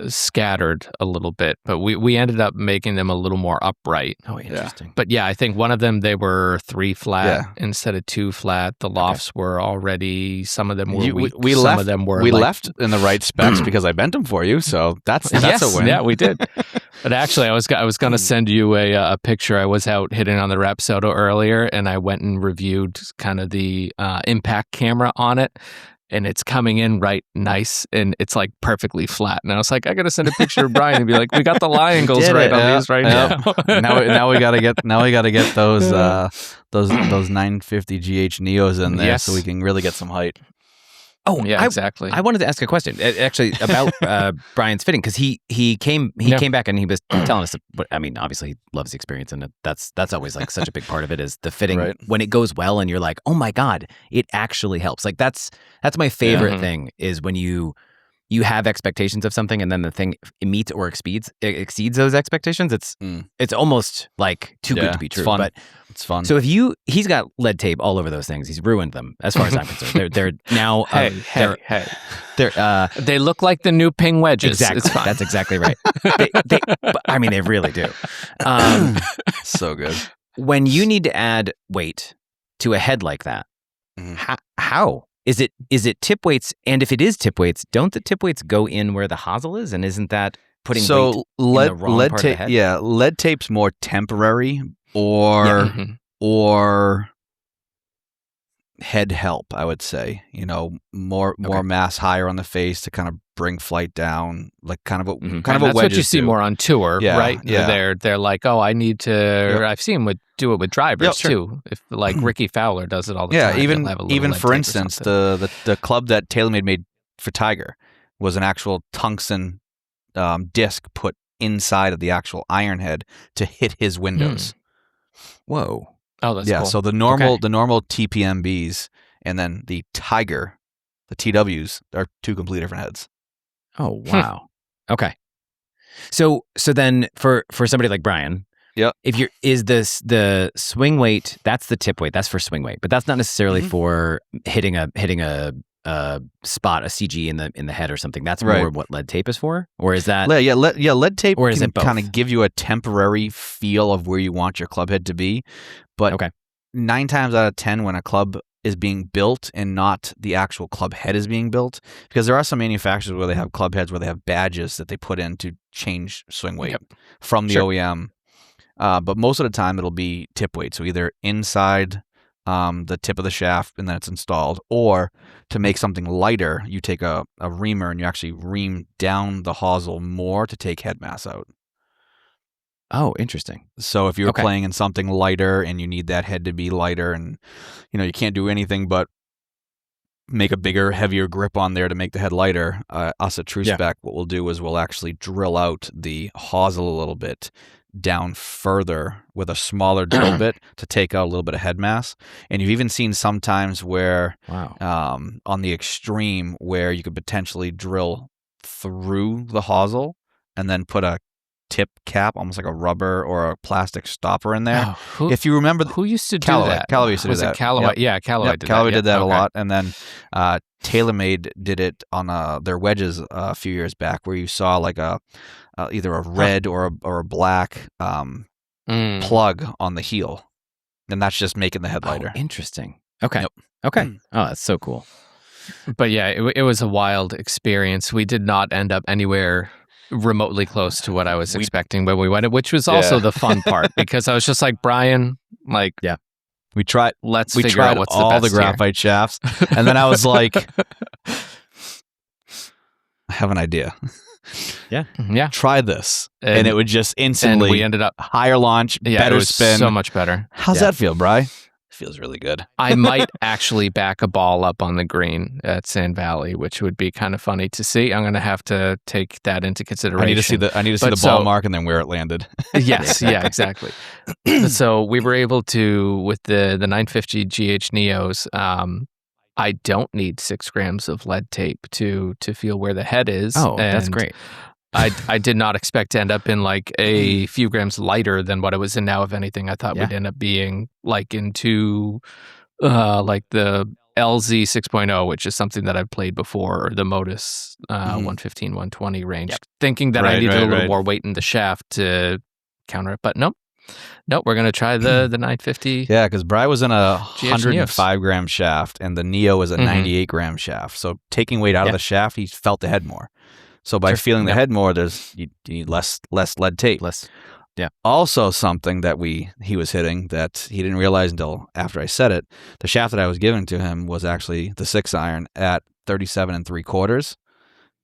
B: scattered a little bit, but we ended up making them a little more upright.
D: Oh, interesting.
B: But yeah, I think one of them, they were 3 flat instead of 2 flat. The lofts were already, some of them were weak. Some of them were
C: left in the right specs because I bent them for you, so that's
B: yes,
C: a win.
B: Yeah, we did. But actually, I was going to send you a picture. I was out hitting on the Rapsodo earlier, and I went and reviewed kind of the impact camera on it. And it's coming in right nice, and it's like perfectly flat. And I was like, I gotta send a picture of Brian and be like, we got the lie angles right on these right now.
C: now we gotta get those 950 GH Neos in there so we can really get some height.
D: Oh,
B: yeah, exactly.
D: I wanted to ask a question actually about Brian's fitting, because he came back and he was telling us. I mean, obviously he loves the experience, and that's always like such a big part of it is the fitting.
C: Right.
D: When it goes well, and you're like, oh my god, it actually helps. Like that's my favorite thing is when you have expectations of something, and then the thing meets or exceeds those expectations. It's almost like too good to be true.
C: It's fun.
D: But
C: it's fun.
D: So he's got lead tape all over those things. He's ruined them, as far as I'm concerned. They're now
B: they look like the new ping wedges.
D: Exactly,
B: it's fine.
D: That's exactly right. I mean, they really do.
C: So good.
D: When you need to add weight to a head like that, how is it tip weights? And if it is tip weights, don't the tip weights go in where the hosel is? And isn't that putting weight in the wrong part of the head?
C: Yeah, lead tape's more temporary or head help, I would say. More mass higher on the face to kind of bring flight down, like kind of what
B: that's what you see more on tour, right?
C: Yeah.
B: They're like, oh, I need to. I've seen them do it with drivers too. If like Ricky Fowler does it all the time.
C: Even for instance, the club that TaylorMade made for Tiger was an actual tungsten disc put inside of the actual iron head to hit his windows.
D: Whoa.
B: Oh, that's cool.
C: So the normal TPMBs and then the Tiger, the TWs, are 2 completely different heads.
D: Oh, wow. Okay. So then for somebody like Brian, if is the swing weight, that's the tip weight, that's for swing weight, but that's not necessarily for hitting a spot, a CG in the head or something. That's more what lead tape is for, or is that?
C: Lead tape
D: or is
C: can
D: it both?
C: Kind of give you a temporary feel of where you want your club head to be, but 9 times out of 10 when a club is being built and not the actual club head is being built, because there are some manufacturers where they have club heads where they have badges that they put in to change swing weight from the OEM, but most of the time it'll be tip weight, so either inside the tip of the shaft and then it's installed, or to make something lighter, you take a reamer and you actually ream down the hosel more to take head mass out.
D: Oh, interesting.
C: So if you're playing in something lighter and you need that head to be lighter, and you can't do anything but make a bigger, heavier grip on there to make the head lighter, us at True Spec, what we'll do is we'll actually drill out the hosel a little bit down further with a smaller drill bit to take out a little bit of head mass. And you've even seen sometimes where on the extreme where you could potentially drill through the hosel and then put a tip cap, almost like a rubber or a plastic stopper in there. If you remember,
B: who used to do
C: Callaway.
B: that?
C: Callaway used to do that.
B: Callaway? Yeah, Callaway did that.
C: Callaway did that a lot. And then TaylorMade did it on their wedges a few years back, where you saw like either a red or a black plug on the heel. And that's just making the head lighter.
D: Oh, interesting. Okay. Okay. Oh, that's so cool.
B: But yeah, it was a wild experience. We did not end up anywhere remotely close to what I was expecting when we went, which was also the fun part, because I was just like, Brian, like,
C: we tried
B: figure out what's
C: all
B: the best
C: the graphite shafts, and then I was like, I have an idea. Try this, and it would just instantly.
B: And we ended up
C: higher launch, better
B: it was
C: spin,
B: so much better.
C: How's that feel, Bri? Feels really good.
B: I might actually back a ball up on the green at Sand Valley, which would be kind of funny to see. I'm going to have to take that into consideration.
C: I need to see the ball mark and then where it landed.
B: Yes, yeah, exactly. So we were able to, with the 950 GH Neos, I don't need 6 grams of lead tape to feel where the head is.
D: Oh, that's great.
B: I did not expect to end up in like a few grams lighter than what it was in now. If anything, I thought we'd end up being like into like the LZ 6.0, which is something that I've played before, or the Modus 115, 120 range, thinking that I needed a little more weight in the shaft to counter it. But nope, we're going to try the 950.
C: Yeah, because Bry was in a
B: GH
C: 105 gram shaft, and the Neo is a 98 gram shaft. So taking weight out of the shaft, he felt the head more. So by feeling the head more, you need less lead tape.
D: Yeah.
C: Also, something that he was hitting that he didn't realize until after I said it, the shaft that I was giving to him was actually the 6-iron at 37 3/4,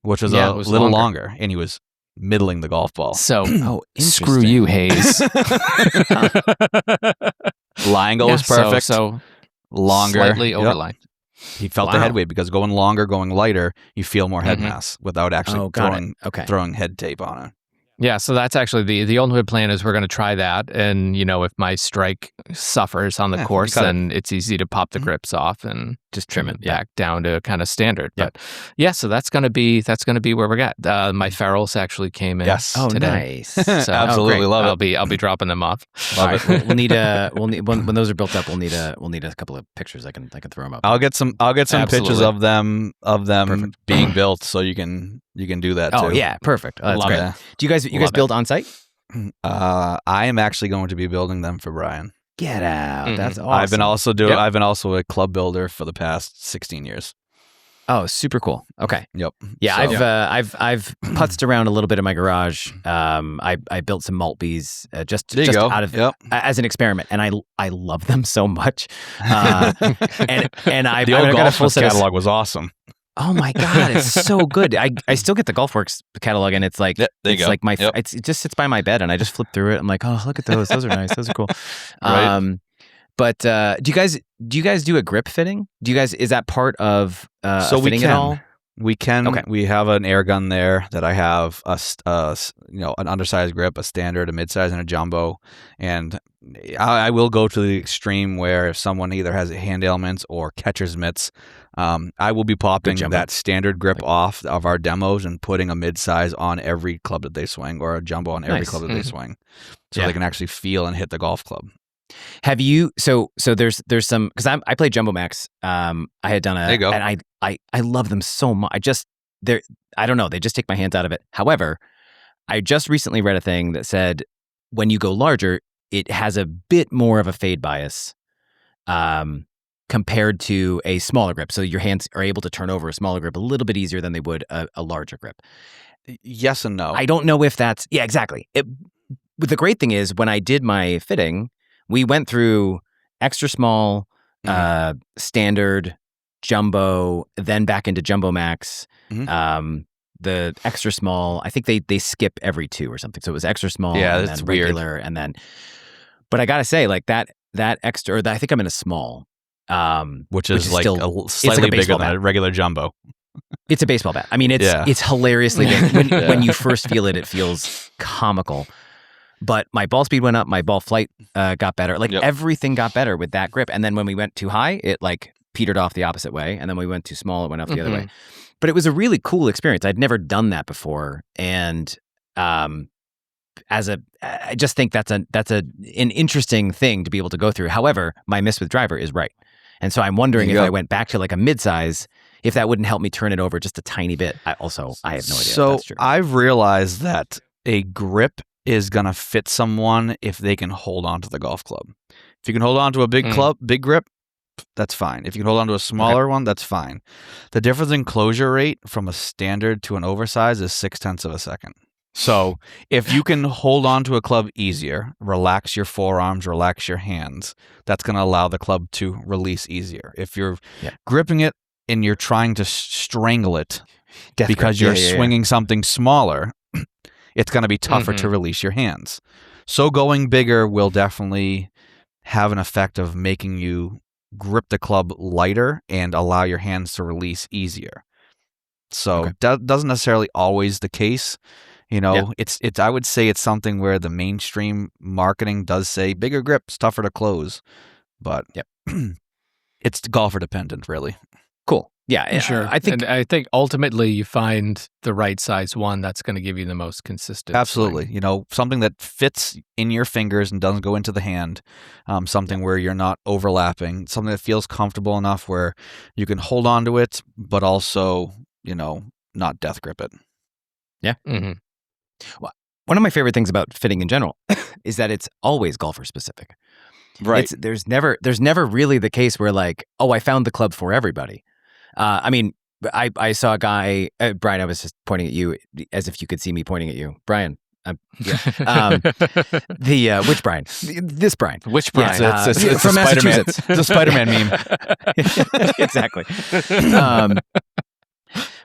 C: which was a little longer, and he was middling the golf ball.
B: So, screw you, Hayes.
C: Lie angle was perfect.
B: So
C: longer,
B: slightly overline.
C: He felt the head weight because going longer, going lighter, you feel more head mass without actually throwing head tape on it.
B: Yeah, so that's actually the ultimate plan is we're going to try that. And, if my strike suffers on the course, then it's easy to pop the grips off and just trim it back down to kind of standard. But so that's going to be where we're at. My ferrules actually came in today.
D: Nice.
B: So,
C: Absolutely love it.
B: I'll be dropping them off.
D: Love it. We'll need when those are built up, we'll need a couple of pictures. I can throw them up.
C: I'll get some pictures of them being built so you can do that too.
D: Oh yeah, perfect. That's great.
C: It.
D: Do you guys build on site?
C: I am actually going to be building them for Brian.
D: Get out. That's awesome.
C: I've been also a club builder for the past 16 years.
D: Oh, super cool. Okay.
C: Yep.
D: Yeah, I've putzed around a little bit in my garage. I built some Maltbys just out of as an experiment, and I love them so much. And
C: the old Golf catalog was awesome.
D: Oh my God, it's so good. I still get the GolfWorks catalog, and it's like like my it just sits by my bed, and I just flip through it. I'm like, oh, look at those. Those are nice. Those are cool.
C: Right.
D: But do you guys do a grip fitting? Is that part of fitting at all?
C: We can.
D: Okay.
C: We have an air gun there that I have an undersized grip, a standard, a midsize, and a jumbo. And I will go to the extreme where if someone either has hand ailments or catcher's mitts, I will be popping that standard grip off of our demos and putting a midsize on every club that they swing, or a jumbo on every club that they swing, so they can actually feel and hit the golf club.
D: Have you so there's some, because I play Jumbo Max. I had done
C: there you go.
D: and I love them so much. I don't know, they just take my hands out of it. However, I just recently read a thing that said when you go larger, it has a bit more of a fade bias compared to a smaller grip. So your hands are able to turn over a smaller grip a little bit easier than they would a larger grip.
C: Yes and no.
D: I don't know if that's exactly. But the great thing is when I did my fitting, we went through extra small, standard, jumbo, then back into Jumbo Max. The extra small, I think they skip every 2 or something. So it was extra small, and then regular, weird. And then. But I gotta say, like that extra, I think I'm in a small,
C: which is like slightly bigger than a regular jumbo.
D: It's a baseball bat. I mean, it's hilariously big. When you first feel it, it feels comical. But my ball speed went up, my ball flight got better. Everything got better with that grip. And then when we went too high, it petered off the opposite way. And then when we went too small, it went off the other way. But it was a really cool experience. I'd never done that before. And I just think that's an interesting thing to be able to go through. However, my miss with driver is right. And so I'm wondering if I went back to like a midsize, if that wouldn't help me turn it over just a tiny bit. I have no idea if that's true.
C: I've realized that a grip is going to fit someone if they can hold on to the golf club. If you can hold on to a big grip, that's fine. If you can hold on to a smaller one, that's fine. The difference in closure rate from a standard to an oversized is 0.6 of a second. So if you can hold on to a club easier, relax your forearms, relax your hands, that's going to allow the club to release easier. If you're gripping it and you're trying to strangle it because you're swinging something smaller, it's going to be tougher to release your hands. So going bigger will definitely have an effect of making you grip the club lighter and allow your hands to release easier. So that doesn't necessarily always the case. It's I would say it's something where the mainstream marketing does say bigger grips, tougher to close, but it's golfer dependent, really.
D: Cool. Yeah,
B: Sure.
D: I think
B: ultimately you find the right size one that's going to give you the most consistent
C: Absolutely.
B: swing.
C: You know, something that fits in your fingers and doesn't go into the hand. Something where you're not overlapping. Something that feels comfortable enough where you can hold on to it, but also, you know, not death grip it.
D: Yeah.
B: Mm-hmm.
D: Well, one of my favorite things about fitting in general is that it's always golfer specific.
C: Right.
D: There's never really the case where like, oh, I found the club for everybody. I mean, I saw a guy, Brian. I was just pointing at you as if you could see me pointing at you, Brian. Which Brian? This Brian.
B: Which Brian?
C: Yeah, it's
D: from
C: Spider-Man.
D: Massachusetts.
C: It's a Spider-Man meme.
D: Exactly.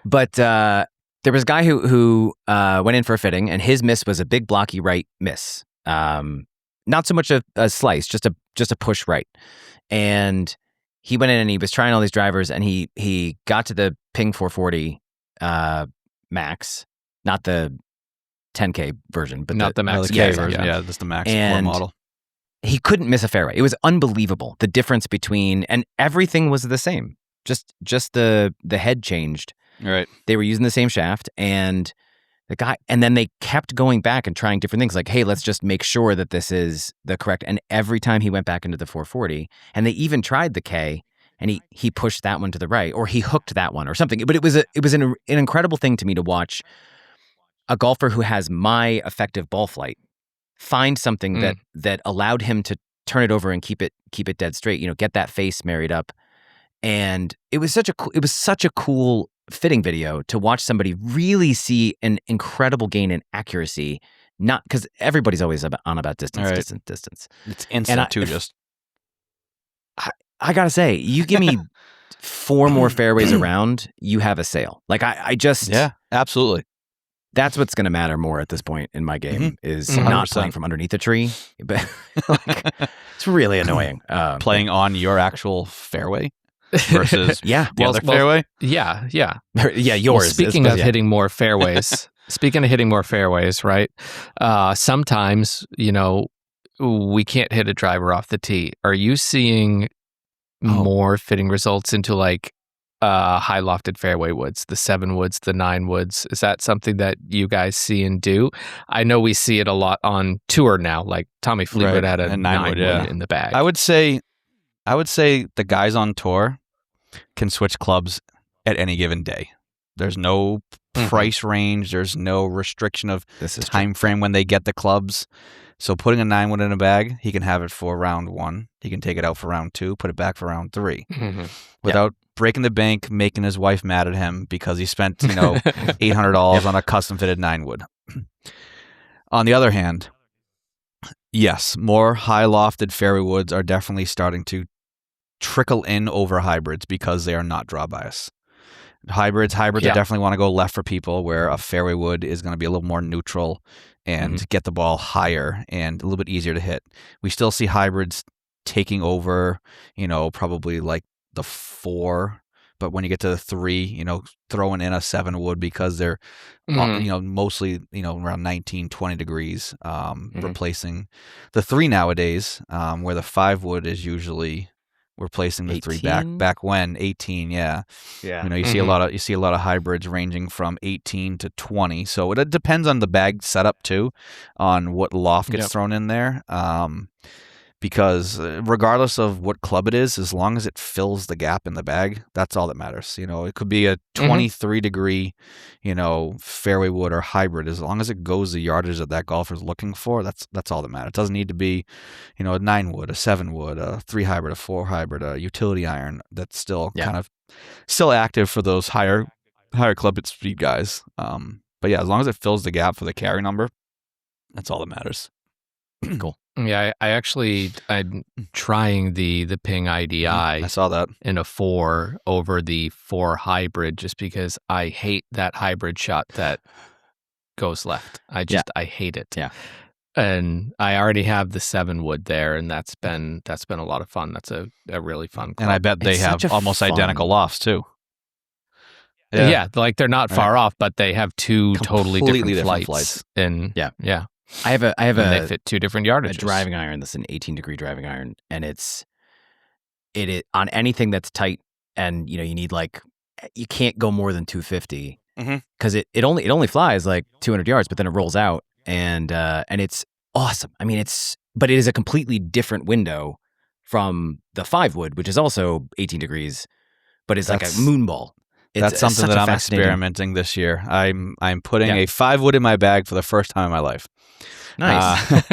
D: But there was a guy who went in for a fitting, and his miss was a big blocky right miss. Not so much a slice, just a push right. And he went in and he was trying all these drivers, and he got to the Ping 440 max, not the 10K version, but
B: not the max
C: the
B: K
C: K version.
B: yeah.
C: Yeah, just the max
D: And
C: floor model.
D: he couldn't miss a fairway. It was unbelievable. The difference between, and everything was the same. Just the head changed.
C: Right.
D: They were using the same shaft, and then they kept going back and trying different things. Like, hey, let's just make sure that this is the correct. And every time he went back into the 440, and they even tried the K, and he pushed that one to the right, or he hooked that one, or something. But it was an incredible thing to me to watch a golfer who has my effective ball flight find something that allowed him to turn it over and keep it dead straight. You know, get that face married up. And it was such a cool fitting video to watch somebody really see an incredible gain in accuracy. Not because everybody's always on about distance,
C: Right.
D: distance.
C: It's instant too.
D: I gotta say, you give me 4 more fairways around, you have a sail. Like I just
C: absolutely.
D: That's what's going to matter more at this point in my game is
C: 100%.
D: not playing from underneath a tree, but like, it's really annoying.
C: Playing on your actual fairway versus the other fairway.
B: Yeah.
D: yeah, yours.
B: Well, speaking of hitting more fairways, right? Sometimes, you know, we can't hit a driver off the tee. Are you seeing more fitting results into like high lofted fairway woods, the 7 woods, the 9 woods? Is that something that you guys see and do? I know we see it a lot on tour now. Like Tommy Fleetwood had a 9 wood in the bag.
C: I would say the guys on tour can switch clubs at any given day. There's no price range. There's no restriction of time frame when they get the clubs. So putting a 9 wood in a bag, he can have it for round 1. He can take it out for round 2, put it back for round 3, without breaking the bank, making his wife mad at him because he spent $800 on a custom fitted 9 wood. On the other hand, yes, more high lofted fairway woods are definitely starting to trickle in over hybrids because they are not draw bias. Hybrids are definitely want to go left for people, where a fairway wood is going to be a little more neutral and get the ball higher and a little bit easier to hit. We still see hybrids taking over, probably like the 4, but when you get to the 3, throwing in a 7 wood because they're, mostly, around 19, 20 degrees, replacing the 3 nowadays, where the 5 wood is usually replacing the 3 back when 18. Yeah. You see a lot of hybrids ranging from 18 to 20. So it depends on the bag setup too, on what loft gets thrown in there. Because regardless of what club it is, as long as it fills the gap in the bag, that's all that matters. It could be a 23 degree, fairway wood or hybrid. As long as it goes the yardage that golfer's looking for, that's all that matters. It doesn't need to be, a 9 wood, a 7 wood, a 3 hybrid, a 4 hybrid, a utility iron that's still kind of still active for those higher club speed guys. But yeah, as long as it fills the gap for the carry number, that's all that matters.
D: Cool.
B: Yeah, I'm trying the Ping IDI.
C: I saw that
B: in a 4 over the 4 hybrid, just because I hate that hybrid shot that goes left. I hate it.
D: Yeah.
B: And I already have the 7 wood there, and that's been a lot of fun. That's a really fun club.
C: And I bet they have almost identical lofts too.
B: Yeah, like they're not far off, but they have 2 totally different flights. And yeah.
D: I have
B: they fit 2 different yardages.
D: A driving iron that's an 18-degree driving iron, and it is on anything that's tight, and you need like you can't go more than 250
C: Mhm.
D: because it only flies like 200 yards, but then it rolls out and it's awesome. I mean, but it is a completely different window from the 5-wood, which is also 18 degrees, but it's like a moon ball.
C: That's something that I'm experimenting this year. I'm putting a 5-wood in my bag for the first time in my life.
D: Nice.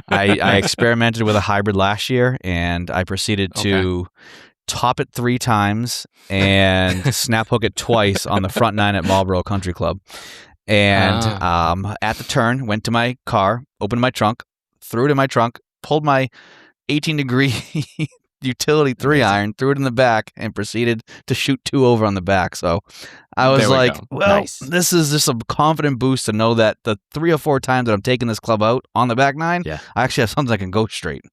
C: I experimented with a hybrid last year, and I proceeded to top it 3 times and snap hook it twice on the front 9 at Marlboro Country Club. And at the turn, went to my car, opened my trunk, threw it in my trunk, pulled my 18-degree utility 3-iron, threw it in the back, and proceeded to shoot 2 over on the back. So I was like, this is just a confident boost to know that the 3 or 4 times that I'm taking this club out on the back 9, I actually have something that can go straight.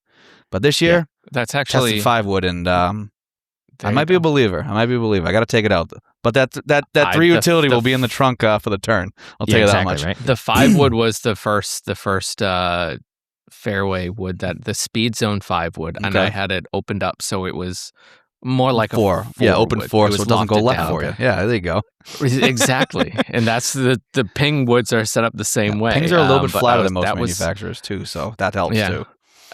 C: But this year,
B: that's actually
C: 5-wood, and I might be a believer. I got to take it out. But that 3 utility will be in the trunk for the turn. I'll tell you that much.
B: Right? The 5-wood was the first fairway wood, that the Speed Zone 5-wood, and I had it opened up so it was more like
C: 4.
B: a 4.
C: Yeah, open 4 so it doesn't go left for you. Yeah, there you go.
B: Exactly. And that's the ping woods are set up the same way.
C: Pings are a little bit flatter than most manufacturers too, so that helps too.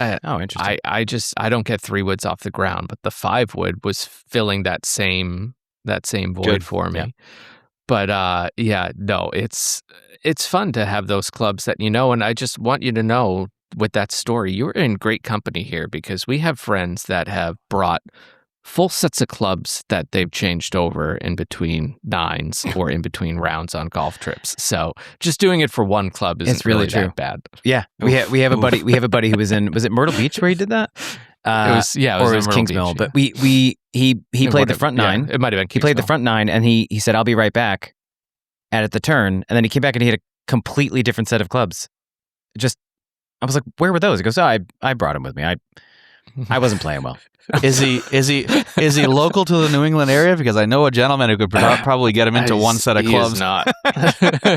B: Interesting. I don't get 3-woods off the ground, but the 5-wood was filling that same void for me. But it's fun to have those clubs that and I just want you to know, with that story, you're in great company here, because we have friends that have brought full sets of clubs that they've changed over in between 9s or in between rounds on golf trips. So just doing it for one club isn't really that bad.
D: Yeah, we have a buddy. We have a buddy who was it Myrtle Beach where he did that?
B: It was
D: Kings Mill. But he played the front 9.
B: It might have been.
D: He played the front 9, and he said, "I'll be right back," at the turn, and then he came back and he had a completely different set of clubs. I was like, "Where were those?" He goes, "Oh, I brought them with me. I wasn't playing well."
C: Is he local to the New England area? Because I know a gentleman who could probably get him into one set of clubs.
B: He is not.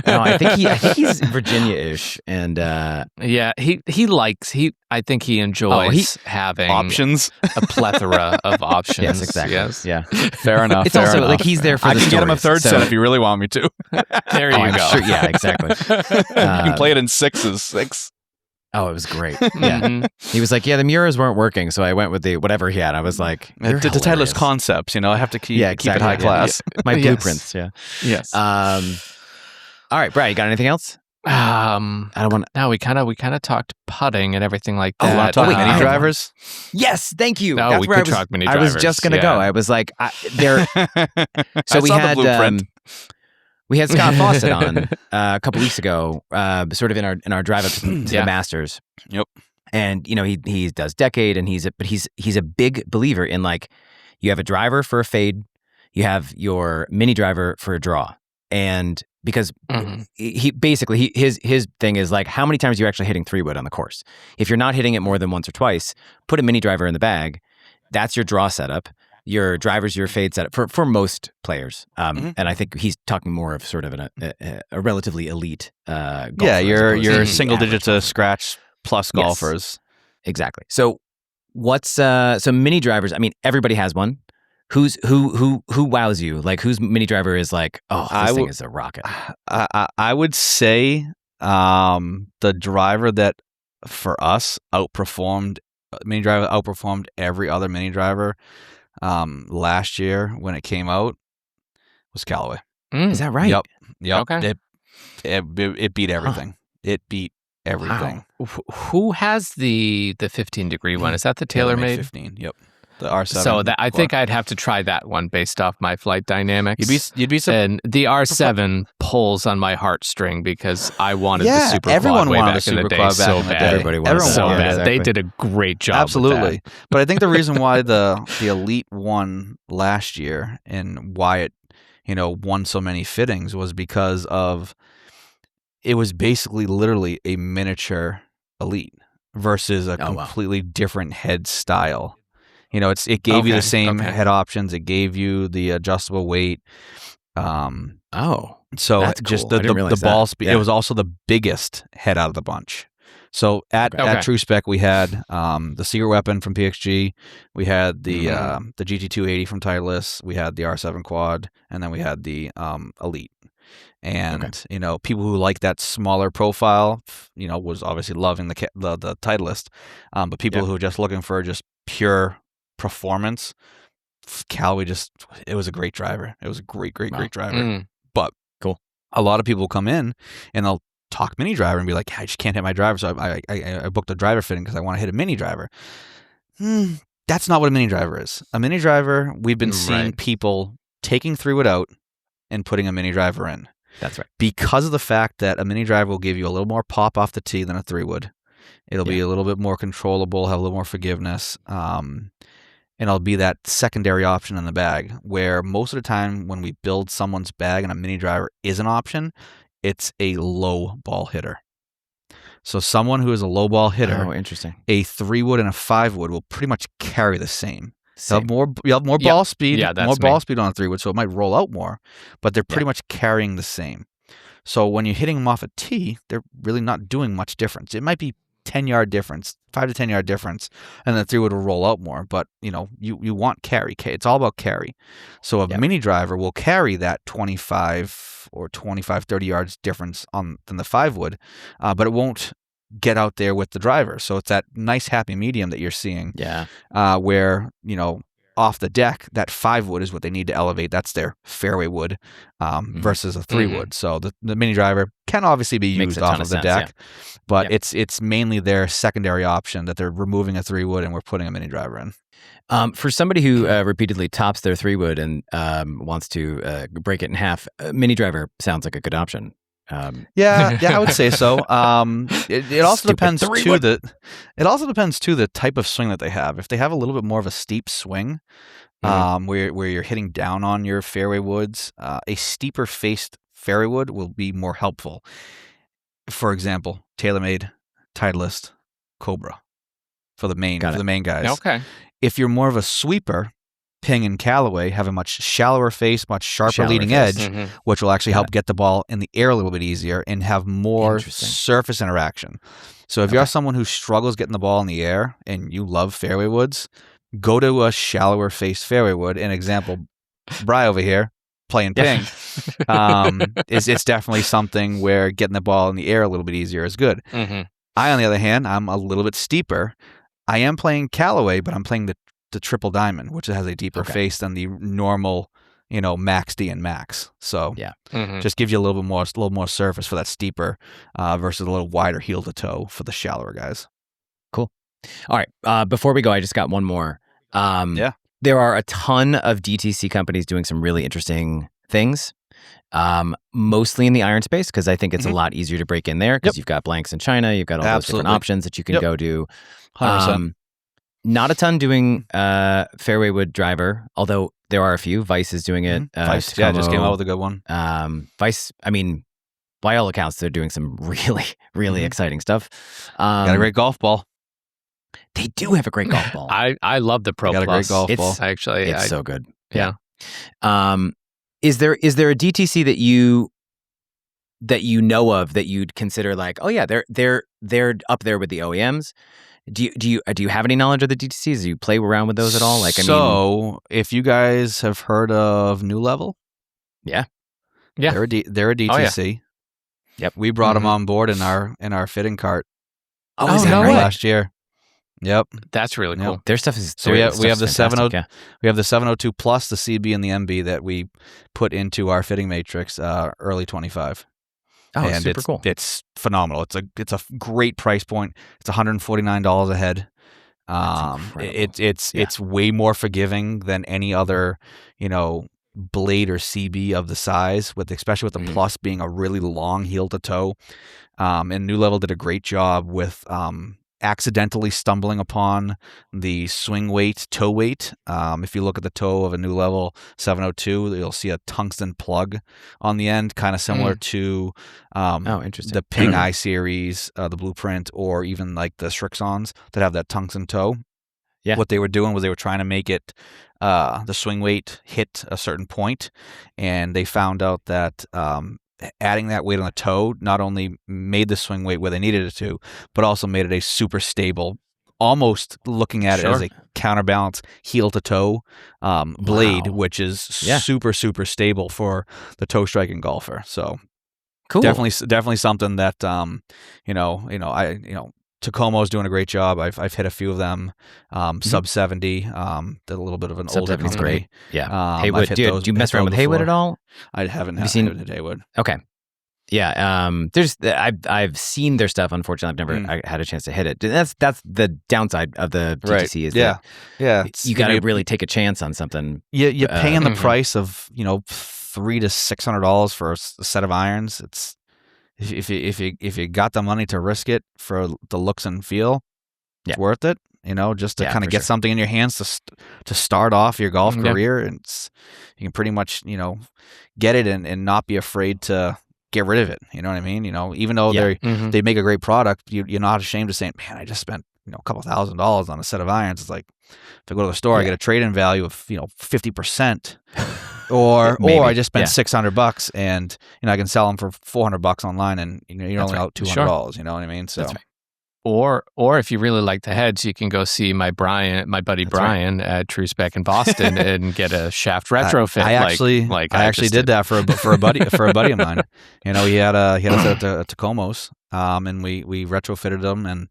D: No, I think he's Virginia-ish, and
B: I think he enjoys having
C: options,
B: a plethora of options.
D: Yes, exactly.
B: Yes.
D: Yeah,
C: fair enough.
D: It's also like he's there for.
C: I can get him a 3rd set if you really want me to.
B: There you go.
D: Sure, yeah, exactly.
C: You can play it in 6s.
D: Oh, it was great. Yeah. He was like, the mirrors weren't working, so I went with the whatever he had. I was like,
C: the Titleist concepts, I have to keep it high class.
D: My blueprints,
B: Yes.
D: All right, Brian, you got anything else?
B: I don't want. No, we kind of talked putting and everything like that.
C: Oh, want to talk mini drivers?
D: Yes, thank you.
B: No,
D: That's
B: we
D: where
B: could talk mini drivers.
D: I was just gonna go. I was like, there. So
C: we had the blueprint.
D: We had Scott Fawcett on a couple weeks ago, sort of in our drive up to the Masters.
C: Yep.
D: And he does decade, and he's a big believer in, like, you have a driver for a fade, you have your mini driver for a draw, and because he basically his thing is like, how many times are you actually hitting 3-wood on the course? If you're not hitting it more than once or twice, put a mini driver in the bag. That's your draw setup. Your drivers, your fade setup for most players, and I think he's talking more of sort of a relatively elite golfer.
C: Yeah, your single digit to scratch plus golfers.
D: Yes, exactly. So what's so mini drivers? I mean, everybody has one. Who wows you? Like, whose mini driver is like, this thing is a rocket?
C: I would say the driver that for us outperformed every other mini driver last year when it came out was Callaway.
D: Is that right?
C: Yep.
B: Okay.
C: It beat everything. It beat everything.
B: Wow. Who has the 15-degree one? Is that the TaylorMade
C: 15? Yep. The R7.
B: So I think I'd have to try that one based off my flight dynamics.
C: You'd be
B: and the R7 pulls on my heartstring because I wanted the Super
C: everyone
B: Quad way
C: wanted
B: back
C: a
B: in the
C: Super
B: day
C: Quad
B: so
C: back in the
B: bad.
C: day.
D: Everybody wanted
C: Everyone
B: so
C: wanted
B: bad.
C: it.
B: They did a great job.
C: Absolutely.
B: With that.
C: But I think the reason why the Elite won last year and why it won so many fittings was because of it was basically literally a miniature Elite versus a completely different head style. It gave you the same head options. It gave you the adjustable weight.
D: So
C: that's
D: just
C: cool. The ball speed. Yeah. It was also the biggest head out of the bunch. So at
B: Okay.
C: True Spec, we had the Secret Weapon from PXG, we had the GT280 from Titleist, we had the R7 Quad, and then we had the Elite. And people who like that smaller profile, was obviously loving the Titleist. But people who are just looking for just pure performance, Callaway it was a great driver. It was a great driver. But
D: cool.
C: A lot of people come in and they'll talk mini driver and be like, I just can't hit my driver, so I booked a driver fitting because I want to hit a mini driver. That's not what a mini driver is. A mini driver, we've been seeing people taking 3-wood out and putting a mini driver in.
D: That's right.
C: Because of the fact that a mini driver will give you a little more pop off the tee than a 3-wood. It'll be a little bit more controllable, have a little more forgiveness, and it'll be that secondary option in the bag, where most of the time when we build someone's bag and a mini driver is an option, it's a low ball hitter. So someone who is a low ball hitter,
D: interesting.
C: A 3-wood and a 5-wood will pretty much carry the same. You'll have more ball speed, ball speed on a 3-wood, so it might roll out more, but they're pretty much carrying the same. So when you're hitting them off a tee, they're really not doing much difference. It might be 10-yard difference, 5 to 10-yard difference, and the 3-wood will roll out more. But you want carry. It's all about carry. So a mini driver will carry that 25 or 25, 30 yards difference than the 5-wood, but it won't get out there with the driver. So it's that nice happy medium that you're seeing.
D: Yeah.
C: Where off the deck, that 5-wood is what they need to elevate. That's their fairway wood versus a 3-wood. So the mini driver can obviously be used off of the deck, but it's mainly their secondary option that they're removing a 3-wood and we're putting a mini driver in.
D: For somebody who repeatedly tops their 3-wood and wants to break it in half, a mini driver sounds like a good option.
C: Yeah, I would say so. It also depends too. It also depends too the type of swing that they have. If they have a little bit more of a steep swing, where you're hitting down on your fairway woods, a steeper faced fairway wood will be more helpful. For example, TaylorMade, Titleist, Cobra for the main guys.
B: Okay.
C: If you're more of a sweeper, Ping and Callaway have a much shallower face, much sharper leading edge, which will actually help get the ball in the air a little bit easier and have more surface interaction. So if you're someone who struggles getting the ball in the air and you love fairway woods, go to a shallower face fairway wood. An example, Bri over here playing Ping, it's definitely something where getting the ball in the air a little bit easier is good. I, on the other hand, I'm a little bit steeper. I am playing Callaway, but I'm playing the triple diamond, which has a deeper face than the normal, max D and max. So just gives you a little more surface for that steeper versus a little wider heel to toe for the shallower guys.
D: Cool. All right. Before we go, I just got one more. There are a ton of DTC companies doing some really interesting things, mostly in the iron space, because I think it's a lot easier to break in there because you've got blanks in China, you've got all those different options that you can go do.
C: 100%.
D: Not a ton doing fairway wood driver, although there are a few. Vice is doing it.
C: Vice, just came out with a good one.
D: Vice, I mean, by all accounts, they're doing some really, really exciting stuff.
C: Got a great golf ball.
D: They do have a great golf ball.
B: I love the Pro
C: Got
B: Plus.
C: a great golf ball.
B: Actually,
D: it's so good.
B: Yeah.
D: Is there a DTC that you know of that you'd consider like, oh yeah, they're up there with the OEMs? Do you have any knowledge of the DTCs? Do you play around with those at all?
C: If you guys have heard of New Level,
B: yeah,
C: they're a DTC.
D: Yep,
C: we brought them on board in our fitting cart.
D: Oh, is that right?
C: Last year. Yep,
B: that's really cool.
D: Their stuff is
C: so we have the 702, we have the 702 plus the CB and the MB that we put into our fitting matrix early 25.
D: Oh,
C: and
D: super cool.
C: It's phenomenal. It's a great price point. It's $149 a head. It's way more forgiving than any other, blade or CB of the size, especially with the plus being a really long heel to toe. And New Level did a great job with accidentally stumbling upon the swing weight, toe weight. If you look at the toe of a New Level 702, you'll see a tungsten plug on the end, kind of similar to
D: interesting.
C: The Ping I series, the Blueprint, or even like the Strixons that have that tungsten toe.
D: Yeah.
C: What they were doing was they were trying to make it the swing weight hit a certain point, and they found out that adding that weight on the toe not only made the swing weight where they needed it to, but also made it a super stable, almost looking at it as a counterbalance heel to toe blade, which is super, super stable for the toe striking golfer. So
D: cool.
C: Definitely something that, Tacomo's doing a great job. I've hit a few of them. Sub 70, did a little bit of an older company.
D: Great. Yeah.
C: Haywood.
D: Do you mess around with Haywood at all?
C: I haven't
D: Have you seen
C: hit Haywood.
D: Okay. Yeah. I've seen their stuff. Unfortunately, I've never had a chance to hit it. That's the downside of the DTC is that you got to really take a chance on something.
C: You're paying the price of $300 to $600 for a set of irons. It's if you got the money to risk it for the looks and feel, it's worth it. Just to kind of get something in your hands to start off your golf career, and you can pretty much get it and not be afraid to get rid of it. You know what I mean? Even though they make a great product, you're not ashamed of saying, man, I just spent a couple $1,000s on a set of irons. It's like if I go to the store, I get a trade-in value of 50%. Or I just spent $600 and I can sell them for $400 online, and you're only out $200. You know what I mean? So,
B: or if you really like the heads, you can go see my buddy Brian at True Spec in Boston and get a shaft retrofit.
C: I actually did that for a buddy of mine. He had a set at Tacomo's, and we retrofitted them, and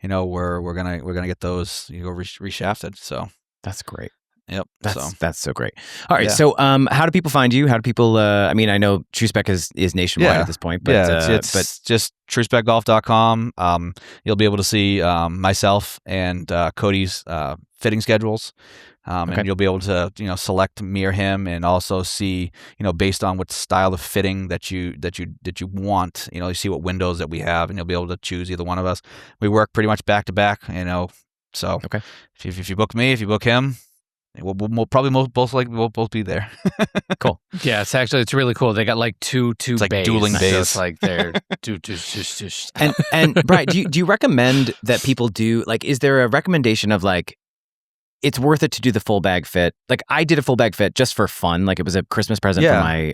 C: we're gonna get those reshafted. So
D: that's great.
C: Yep.
D: That's so great. All right. Yeah. So, how do people find you? How do people, I know True Spec is nationwide at this point, but
C: it's just truespecgolf.com. You'll be able to see myself and Cody's fitting schedules. And you'll be able to, select me or him, and also see, based on what style of fitting that you want, you see what windows that we have, and you'll be able to choose either one of us. We work pretty much back to back, so if you book me, if you book him, we'll probably we'll both be there.
D: Cool.
B: Yeah, it's really cool. They got like two
C: it's like
B: bays.
C: dueling bays.
B: So it's like they're
D: and Brian, do you recommend that people do, like, is there a recommendation of like, it's worth it to do the full bag fit? Like, I did a full bag fit just for fun. Like, it was a Christmas present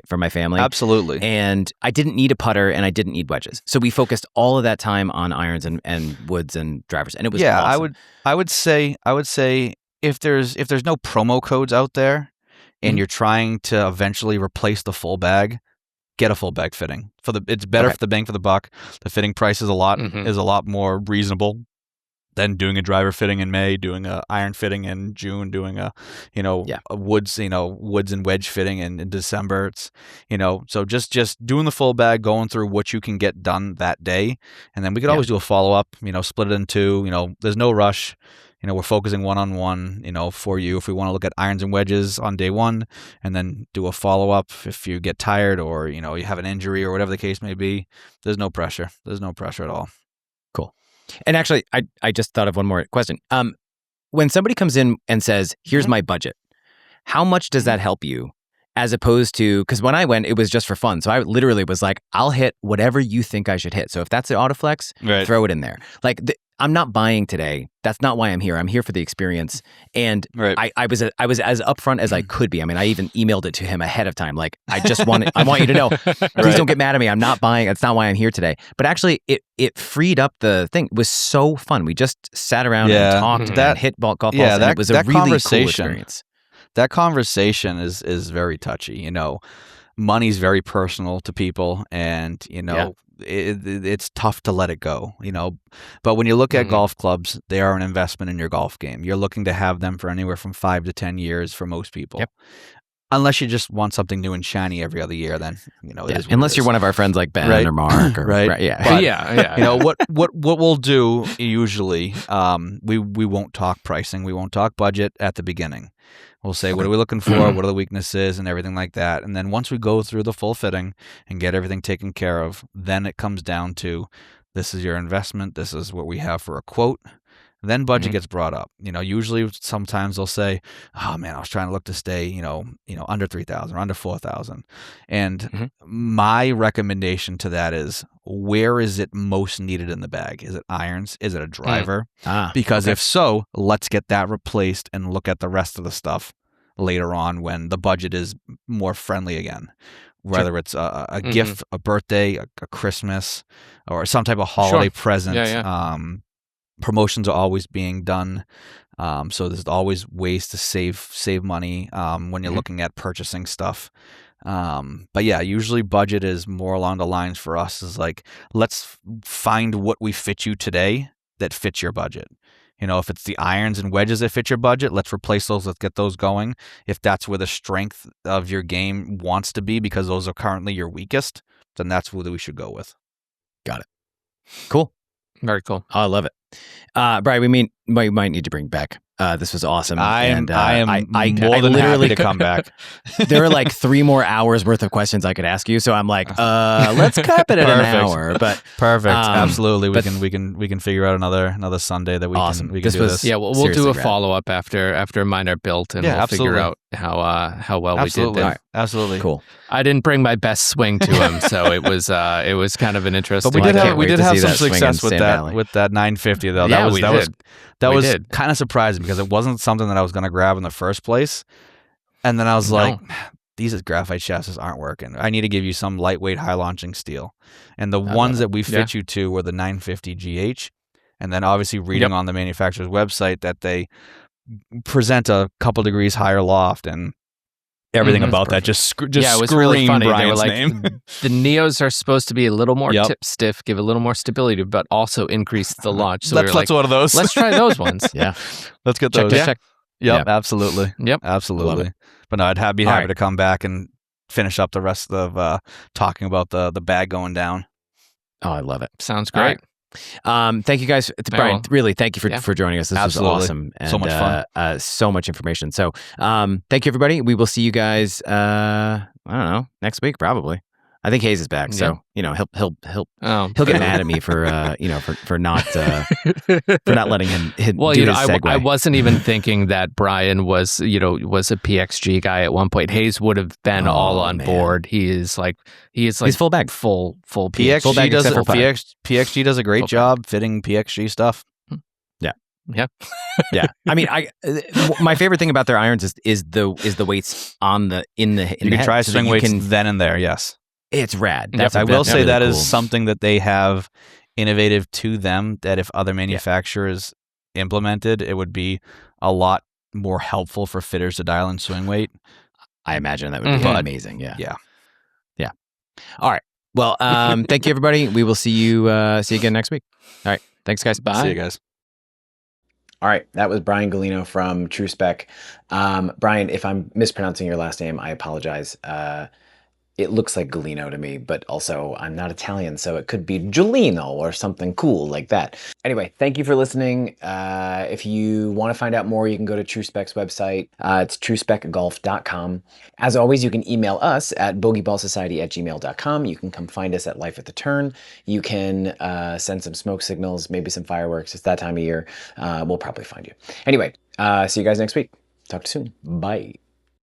D: for my family.
C: Absolutely.
D: And I didn't need a putter and I didn't need wedges. So we focused all of that time on irons and woods and drivers, and it was awesome.
C: I would say if there's no promo codes out there and you're trying to eventually replace the full bag, get a full bag fitting. It's better for the bang for the buck. The fitting price is a lot more reasonable than doing a driver fitting in May, doing a iron fitting in June, doing a woods and wedge fitting in December. It's so just doing the full bag, going through what you can get done that day, and then we could always do a follow up. Split it in two. There's no rush. We're focusing one-on-one, for you. If we want to look at irons and wedges on day one, and then do a follow-up if you get tired or, you have an injury or whatever the case may be, there's no pressure. There's no pressure at all.
D: Cool. And actually, I just thought of one more question. When somebody comes in and says, here's my budget, how much does that help you? As opposed to, because when I went, it was just for fun. So I literally was like, I'll hit whatever you think I should hit. So if that's the autoflex, throw it in there. Like, I'm not buying today. That's not why I'm here. I'm here for the experience. And I was as upfront as I could be. I mean, I even emailed it to him ahead of time. Like, I want you to know, please don't get mad at me. I'm not buying. That's not why I'm here today. But actually, it freed up the thing. It was so fun. We just sat around and talked and hit golf balls. And it was a really cool experience.
C: That conversation is very touchy. Money's very personal to people, and it's tough to let it go. But when you look at golf clubs, they are an investment in your golf game. You're looking to have them for anywhere from 5 to 10 years for most people. Unless you just want something new and shiny every other year, then it is
D: unless you're one of our friends like Ben or Mark, or,
C: But, what we'll do usually, we won't talk pricing, we won't talk budget at the beginning. We'll say, what are we looking for? What are the weaknesses and everything like that? And then once we go through the full fitting and get everything taken care of, then it comes down to, this is your investment. This is what we have for a quote. Then budget gets brought up. Usually sometimes they'll say, oh man, I was trying to look to stay, under 3,000 or under 4,000. And my recommendation to that is, where is it most needed in the bag? Is it irons? Is it a driver? Because if so, let's get that replaced and look at the rest of the stuff later on when the budget is more friendly again. whether it's a gift, a birthday, a Christmas, or some type of holiday present. Promotions are always being done. So there's always ways to save money when you're looking at purchasing stuff. But yeah, usually budget is more along the lines for us is like, let's find what we fit you today that fits your budget. You know, if it's the irons and wedges that fit your budget, let's replace those. Let's get those going. If that's where the strength of your game wants to be because those are currently your weakest, then that's what we should go with.
D: Got it. Cool.
B: Very cool.
D: Oh, I love it. Brian, we might need to bring back. This was awesome.
C: I am
D: more
C: than
D: literally
C: happy to come back.
D: There are like 3 more hours worth of questions I could ask you, so I'm like, let's cap it at an hour. But
C: perfect, absolutely. We can figure out another Sunday that we can do this.
B: Yeah, we'll do a follow up after mine are built, and we'll figure out how well we did there.
C: Absolutely,
D: cool.
B: I didn't bring my best swing to him, so it was kind of an interesting.
C: But we did have some success with that 950 though. That was kind of surprising because it wasn't something that I was going to grab in the first place. And then I was like, these graphite shafts aren't working. I need to give you some lightweight, high launching steel. And the ones that we fit you to were the 950 GH. And then obviously reading on the manufacturer's website that they present a couple degrees higher loft and everything about that just
B: it was really funny.
C: Brian's
B: they were like,
C: name.
B: The Neos are supposed to be a little more tip stiff, give a little more stability, but also increase the launch. So
C: let's order those.
B: Let's try those ones.
C: Let's get those.
B: Check.
C: Yep, absolutely.
B: Yep,
C: absolutely. But no, I'd be happy to come back and finish up the rest of talking about the bag going down.
D: Oh, I love it.
B: Sounds great.
D: Thank you guys, Brian. Really, thank you for joining us. This was awesome. And,
C: so much fun.
D: So much information. So, thank you, everybody. We will see you guys. I don't know, next week probably. I think Hayes is back, so he'll get mad at me for for not letting him do his segue.
B: I wasn't even thinking that Brian was a PXG guy at one point. Hayes would have been all on board. He is he's
D: full bag, full
C: PXG
D: full bag
C: does
D: except for
C: PXG does a great job fitting PXG stuff.
B: Yeah.
D: I mean, my favorite thing about their irons is the weights in the
C: you can try swing weights then and there. Yes.
D: It's rad.
C: I will say that is something that they have innovative to them that if other manufacturers implemented, it would be a lot more helpful for fitters to dial in swing weight.
D: I imagine that would be amazing. Yeah. All right. Well, thank you, everybody. We will see you again next week. All right. Thanks, guys. Bye.
C: See you guys.
A: All right, that was Brian Gulino from True Spec. Brian, if I'm mispronouncing your last name, I apologize. It looks like Gulino to me, but also I'm not Italian, so it could be Giulino or something cool like that. Anyway, thank you for listening. If you want to find out more, you can go to True Spec's website. It's truespecgolf.com. As always, you can email us at bogeyballsociety@gmail.com. You can come find us at Life at the Turn. You can send some smoke signals, maybe some fireworks. It's that time of year. We'll probably find you. Anyway, see you guys next week. Talk to you soon. Bye.